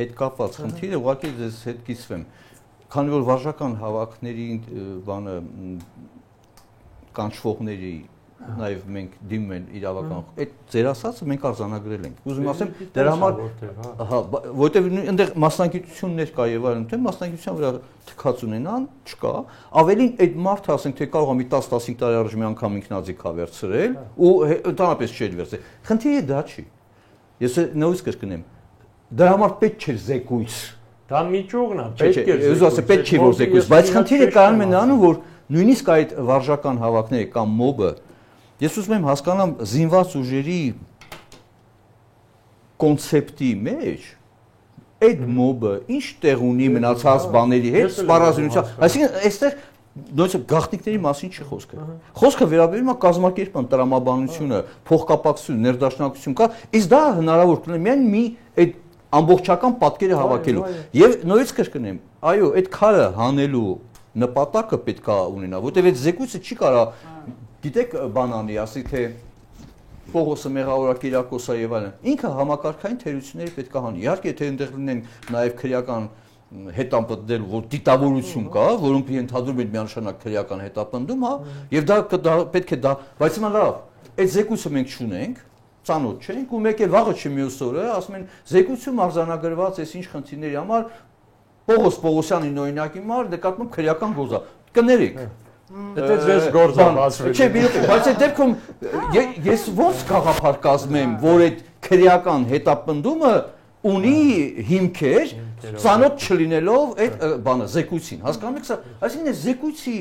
հետ կապված խնդիրը ուղղակի ձեզ հետ կիսվեմ։ Քանի որ վարժական հավաքների բանը կանչվողների նաև մենք դիմում են իրավական այդ ձեր ասածը մենք արձանագրել ենք։ Ուզում ասեմ դրա համար հա որտեվ այնտեղ մասնագիտություններ կա եւ այլն, թե մասնագիտության վրա թքած ունենան, չկա։ Ավելին այդ մարդը ասենք թե կարող է մի 10-15 տարի առաջ մի անգամ ինքնաձիգ հա վերցրել ու ընդհանրապես չէր վերցրել։ Խնդիրը դա չի։ Ես նույնիսկ կրկնեմ։ Դրա համար պետք չէր զեկույց։ Դա միջուղն է, պետք է։ Ես ասեմ պետք չի որ զեկույց, բայց խնդիրը կայանում է նրանում, որ նույնիսկ այդ վարժական հավաքները կամ մոբը ես ուզում եմ հասկանամ զինված ուժերի կոնցեպտի մեջ այդ մոբը ինչ տեղ ունի մնացած բաների հետ սպառազինության, այսինքն այստեղ նույնիսկ գաղտնիքների մասին չի խոսքը։ Խոսքը վերաբերում է կազմակերպման տրամաբանությունը, փոխկապակցություն, ներդաշնակություն կա, իսկ դա հնարավոր կլինի միայն մի այդ ամբողջական պատկերը հավաքելու։ Եվ նույնիսկ կրկնեմ, այո, այդ քարը հանելու նպատակը պետք է ունենա, որտեղ այդ զեկույցը չի կարա գիտեք բան անի, ասի թե Պողոսը մեղավորը Կիրակոսը եւ այլն։ Ինքը համակարգային թերությունների պետք է հանի։ Իհարկե թե այնտեղ լինեն նաեւ քրեական հետապնդել, որ դիտավորություն կա, որոնք ենթադրում են միանշանակ քրեական հետապնդում, հա, եւ դա պետք է դա, բայց հիմա լավ, այդ զեկույցը մենք չունենք, ծանոթ չենք ու մեկ էլ վաղը չի մյուս օրը, ասում են զեկույցում արձանագրված էս ինչ խնդիրների համար Պողոս Պողոսյանի օրինակի համար նկատմամբ քրեական գործա։ Կներեք։ Դա ձեզ գործը բացվի։ Չէ, բայց այդ դեպքում ես ո՞նց գաղափար կազմեմ, որ այդ քրեական հետապնդումը ունի հիմքեր ծանոթ չլինելով այդ բանը զեկույցին։ Հասկանում եք սա, այսինքն զեկույցի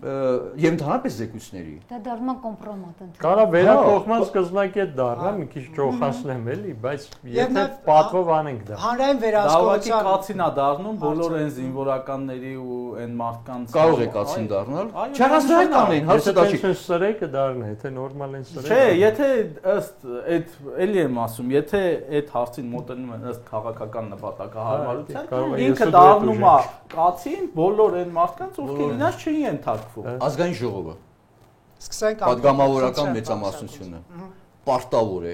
եւ ընդհանրապես զեկույցների։ Դա դառնա կոմպրոմատ ընդ։ Կարա վերակողման սկզբնակետ դառնա, մի քիչ ճոխացնեմ էլի, բայց եթե պատվով անենք դա։ Հանրային վերահսկողության կացին է դառնում բոլոր այն զինվորականների ու այն մարդկանց կարող է կացին դառնալ։ Չհասարակ անեն, հարցը դա չի։ Եթե սրեկը դառնա, եթե նորմալ են սրեկը։ Չէ, եթե ըստ այդ էլի եմ ասում, եթե այդ հարցին մոտենում են ըստ քաղաքական նպատակահարմարության, ինքը դառնում է կացին բոլոր այն մարդկանց, ովքեր ինձ չէին ենթարկվում։ Ազգային ժողովը սկսենք պատգամավորական մեծամասնությունը պարտավոր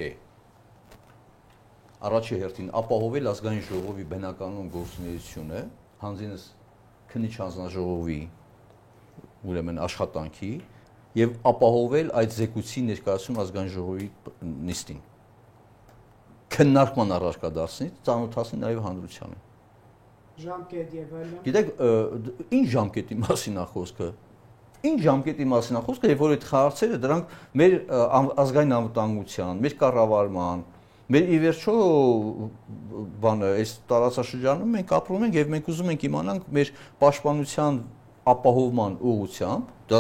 է առաջի հերթին ապահովել ազգային ժողովի բնականոն գործունեությունը, հանձինս քննիչ հանձնաժողովի ուրեմն աշխատանքի եւ ապահովել այդ զեկույցի ներկայացում ազգային ժողովի նիստին։ Քննարկման առարկա դարձնի, ծանոթացնի նաեւ հանրությանը։ Ժամկետ եւ այլն։ Գիտեք, ինչ ժամկետի մասին է խոսքը։ Ինչ ժամկետի մասին է խոսքը, եւ որ այդ հարցերը դրանք մեր ազգային անվտանգության, մեր կառավարման, մեր ի վերջո բանը, այս տարածաշրջանում մենք ապրում ենք եւ մենք ուզում ենք իմանանք մեր պաշտպանության ապահովման ուղղությամբ, դա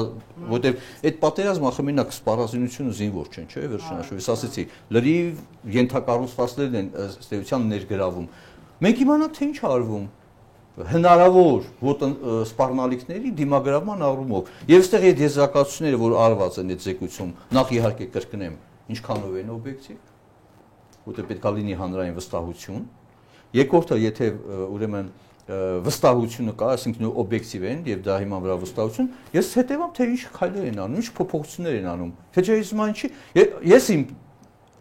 որտեղ այդ պատերազմը խմենակ սպառազինությունը զինվոր չեն, չէ՞, վերջնաշուտ։ Ես ասացի, լրիվ ենթակառուցվածքներն են ըստ էության ներգրավում։ Մենք իմանանք թե ինչ է արվում հնարավոր սպառնալիքների դիմագրավման առումով։ Եվ այստեղ այդ եզրակացությունները, որ արված են այդ զեկույցում, նախ իհարկե կրկնեմ, ինչքանով են օբյեկտիվ, որտեղ պետք է լինի հանրային վստահություն։ Երկրորդը, եթե ուրեմն վստահությունը կա, այսինքն օբյեկտիվ են եւ դա հիմա վրա վստահություն, ես հետեւամ թե ինչ քայլեր են անում, ինչ փոփոխություններ են անում։ Թե չի, ես իմ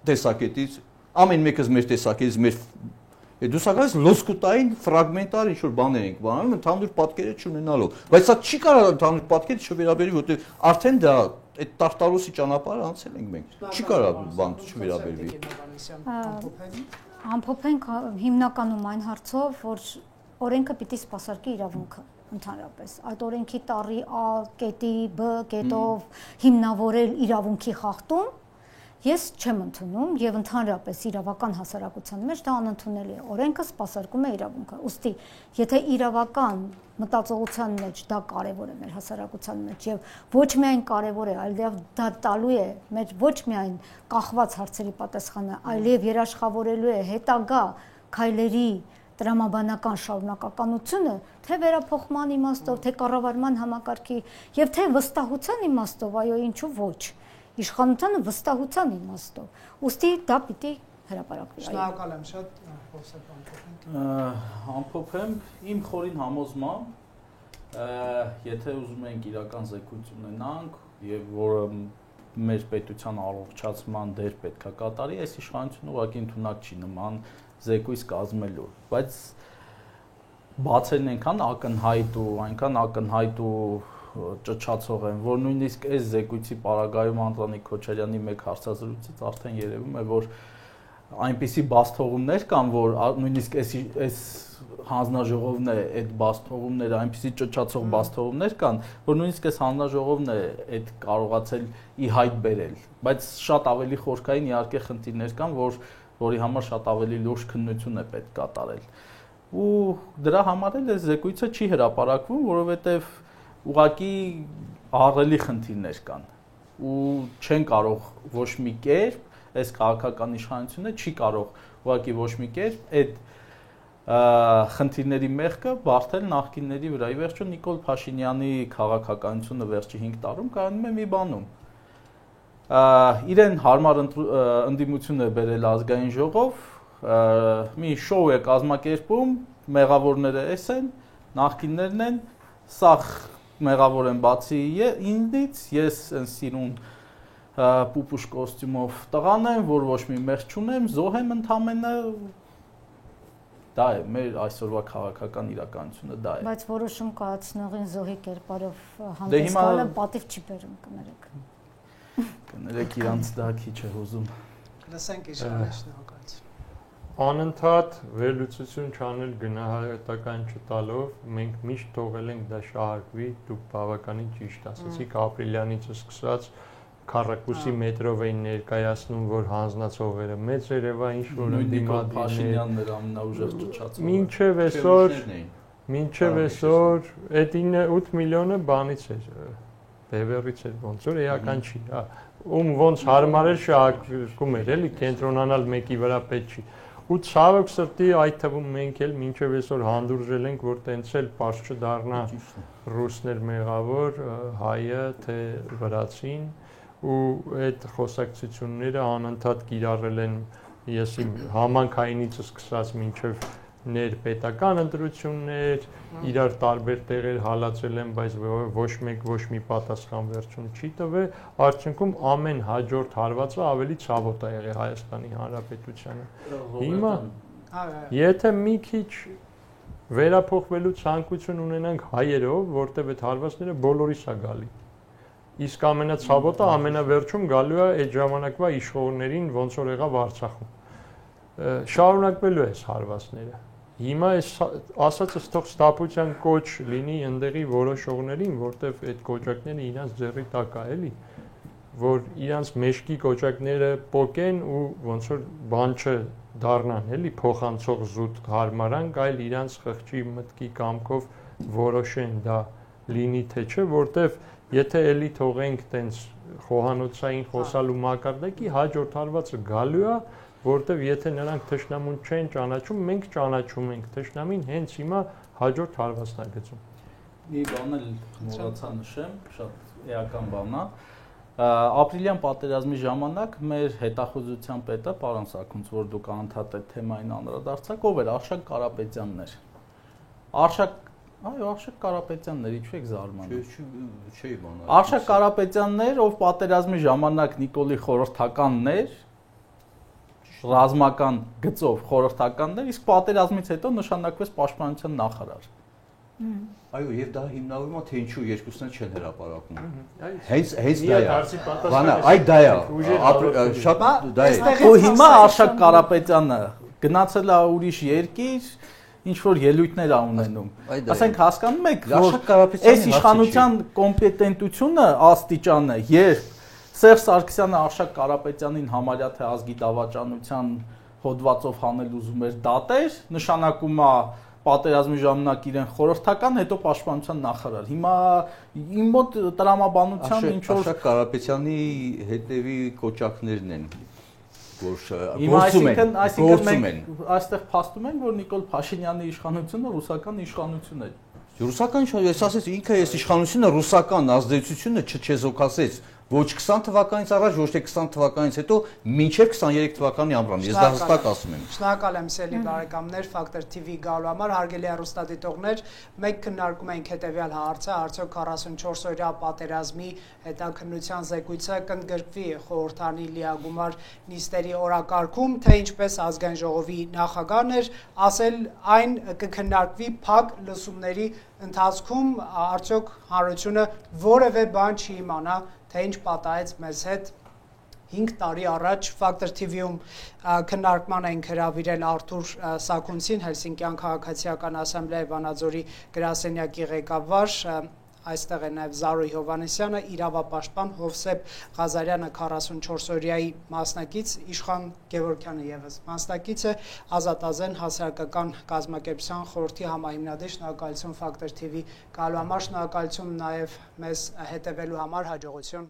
տեսակետից ամեն մեկս մեր տեսակետից մեր դուսակից լոսկուտային ֆրագմենտար ինչ որ բաներ ենք բանում, ընդհանուր պատկերը չունենալով, բայց սա չի կարող ընդհանուր պատկերը չվերաբերի, որտեղ արդեն դա այդ տարտարոսի ճանապարհը անցել ենք մենք։ Չի կարող բան չվերաբերվի։ Ամփոփենք հիմնականում այն հարցով, որ օրենքը պիտի սպասարկի իրավունքը ընդհանրապես։ Այդ օրենքի տառի A կետի B կետով հիմնավորել իրավունքի խախտում ես չեմ ընդունում եւ ընդհանրապես իրավական հասարակության մեջ դա անընդունելի է։ Օրենքը սպասարկում է իրավունքը։ Ուստի, եթե իրավական մտածողության մեջ դա կարևոր է մեր հասարակության մեջ եւ ոչ միայն կարևոր է, այլև դա տալու է մեր ոչ միայն կախված հարցերի պատասխանը, այլև երաշխավորելու է հետագա քայլերի տրամաբանական շարունակականությունը, թե վերափոխման իմաստով, թե կառավարման համակարգի եւ թե վստահության իմաստով, այո, ինչու ոչ։ Իշխանությանը վստահության իմաստով։ Ոստի դա պիտի հրապարակվի։ Շնորհակալ եմ շատ, ամփոփեմ իմ խորին համոզմամբ, եթե ուզում ենք իրական զեկույց ունենանք եւ որը մեր պետության առողջացման դեր պետք է կատարի, այս իշխանությունը ուղղակի ընդունակ չի նման զեկույց կազմելու, բայց բացերն այնքան ակնհայտ ու ճչացող են, որ նույնիսկ այս զեկույցի պարագայում Անդրանիկ Քոչարյանի մեկ հարցազրույցից արդեն երևում է, որ այնպիսի բացթողումներ կան, որ նույնիսկ այս հանձնաժողովն է այդ բացթողումները, այնպիսի ճչացող բացթողումներ կան, որ նույնիսկ այս հանձնաժողովն է այդ կարողացել ի հայտ բերել, բայց շատ ավելի խորքային իհարկե խնդիրներ կան, որի համար շատ ավելի լուրջ քննություն է պետք կատարել։ Ու դրա համար էլ այս զեկույցը չի հրապարակվում, որովհետև ուղղակի ահռելի խնդիրներ կան ու չեն կարող ոչ մի կերպ այս քաղաքական իշխանությունը չի կարող ուղղակի ոչ մի կերպ այդ խնդիրների մեղքը բարթել նախկինների վրա։ Ի վերջո Նիկոլ Փաշինյանի քաղաքականությունը վերջի 5 տարում կայանում է մի բանում։ Իրեն հարմար ընդդիմություն է բերել ազգային ժողով, մի շոու է կազմակերպում, մեղավորները էս են, նախկիններն են, սա մեղավոր են բացի ինձնից, ես են սիրուն պուպուշ կոստյումով տղան եմ, որ ոչ մի մեղք չունեմ, զոհ եմ ընդամենը դա է մեր այսօրվա քաղաքական իրականությունը դա է։ Բայց որոշում կայացնողին զոհի կերպարով հանդես գալը պատիվ չի բերում, կներեք։ Կներեք իրանց դա քիչ է հուզում։ Լսենք իշխանին շնորհակալություն։ Անընդհատ վերլուծություն չանել գնահատական չտալով մենք միշտ թողել ենք դա շահարկվի, դուք բավականին ճիշտ ասացիք, ապրիլյանից սկսած քառակուսի մետրով էին ներկայացնում, որ հանձնացողերը մեծ երևա ինչ-որ Փաշինյաններ ամենաուժեղ ճճացող։ Մինչև այսօր այդ 8 միլիոնը բանից էր, Բևերից էր ոնց որ էական չի, հա։ Ում ոնց հարմար էր շահարկում էր, էլի կենտրոնանալ մեկի վրա պետք չի։ Ու ցավոք սրտի այդ թվում մենք էլ մինչև այսօր հանդուրժել ենք, որ տենց էլ պարզ չդառնա ռուսներ մեղավոր, հայը թե վրացին ու այդ խոսակցությունները անընդհատ կիրառել են եսի համանքայինից սկսած մինչև ներպետական ընտրություններ, իրար տարբեր տեղեր հալածել են, բայց ոչ մեկ ոչ մի պատասխան վերջում չի տվել, արդյունքում ամեն հաջորդ հարվածը ավելի ցավոտ է եղել Հայաստանի Հանրապետությանը։ Հիմա եթե մի քիչ վերափոխվելու ցանկություն ունենանք հայերով, որտեղ այդ հարվածները բոլորիս է գալի։ Իսկ ամենացավոտը ամենավերջում գալու է այդ ժամանակվա իշխողներին, ոնց որ եղավ Արցախում։ Շարունակվելու է այս հարվածները։ Հիմա այս ասածս թող ստապության կոչ լինի ընդեղի որոշողներին, որտեվ այդ կոճակները իրանց ձեռի տակ է, էլի, որ իրանց մեջքի կոճակները փոկեն ու ոնց որ բան չդառնան, էլի, փոխանցող զուտ հարմարանք, այլ իրանց խղճի մտքի կամքով որոշեն դա լինի թե չէ, որտեվ եթե էլի թողենք տենց խոհանոցային խոսալու մակարդակի հաջորդ հարվածը գալու է, որտեվ եթե նրանք թշնամուն չեն ճանաչում, մենք ճանաչում ենք թշնամին, հենց հիմա հաջորդ հարվածն է գծում։ Մի բան էլ մոռացա նշեմ, շատ էական բան է։ Ապրիլյան պատերազմի ժամանակ մեր հետախուզության պետը պարոն Սաքունց, որ դուք անդադար այդ թեմային անդրադարձաք, ով էր Արշակ Կարապետյանն էր։ Արշակ Կարապետյանն էր, ինչու եք զարմանում։ Չէի բան։ Արշակ Կարապետյանն էր, ով պատերազմի ժամանակ Նիկոլի խորհրդականն էր, ռազմական գծով խորհրդականն էր, իսկ պատերազմից հետո նշանակվեց պաշտպանության նախարար։ Այո, եւ դա հիմնավորվում է թե ինչու երկուսն չեն հրապարակում։ Հենց դա է։ Բանը, այ դա է։ Շատ դա է։ Ու հիմա Արշակ Կարապետյանը գնացել է ուրիշ երկիր, ինչ որ ելույթներ ա ունենում։ Ասենք հասկանում եք, որ այս իշխանության կոմպետենտությունը աստիճանը եւ Սերժ Սարգսյանը Արշակ Կարապետյանին համարյա թե ազգի դավաճանության հոդվածով հանել ուզում էր դատեր, նշանակում է պատերազմի ժամանակ իրեն խորհրդական, հետո պաշտպանության նախարար։ Հիմա իմ մոտ տրամաբանության ինչ որ Արշակ Կարապետյանի հետևի կոճակներն են, որ գործում են։ Այստեղ փաստում են, որ Նիկոլ Փաշինյանի իշխանությունը ռուսական իշխանություն է։ Ռուսական, ես ասեցի, ինքը այս իշխանությունը ռուսական ազդեցությունը չչեզոքացեց ոչ 20 թվականից առաջ, ոչ թե 20 թվականից հետո, մինչև 23 թվականի ամռան։ Ես դա հստակ ասում եմ։ Շնորհակալ եմ սիրելի բարեկամներ, Factor TV գալու համար, հարգելի հեռուստադիտողներ, մենք քննարկում ենք հետևյալ հարցը, արդյոք 44-օրյա պատերազմի հետաքննության զեկույցը կընդգրկվի խորհրդանի լիագումար նիստերի օրակարգում, թե ինչպես ազգային ժողովի նախագահն էր ասել, այն կքննարկվի փակ լսումների ընթացքում, արդյոք հանրությունը որևէ բան չի իմանա, թե ինչ պատահեց մեզ հետ 5 տարի առաջ Factor TV-ում քննարկման ենք հրավիրել Արթուր Սաքունցին, Հելսինկյան քաղաքացիական ասամբլեայի Վանաձորի գրասենյակի ղեկավար, այստեղ է նաև Զարուհի Հովհաննիսյանը, իրավապաշտպան Հովսեփ Ղազարյանը 44-օրյայի մասնակից, Իշխան Գևորգյանը ևս մասնակից է, Ազատ Ազեն հասարակական կազմակերպության խորհրդի համահիմնադիր, շնորհակալություն Factor TV գալու համար, շնորհակալություն նաև մեզ հետևելու համար, հաջողություն։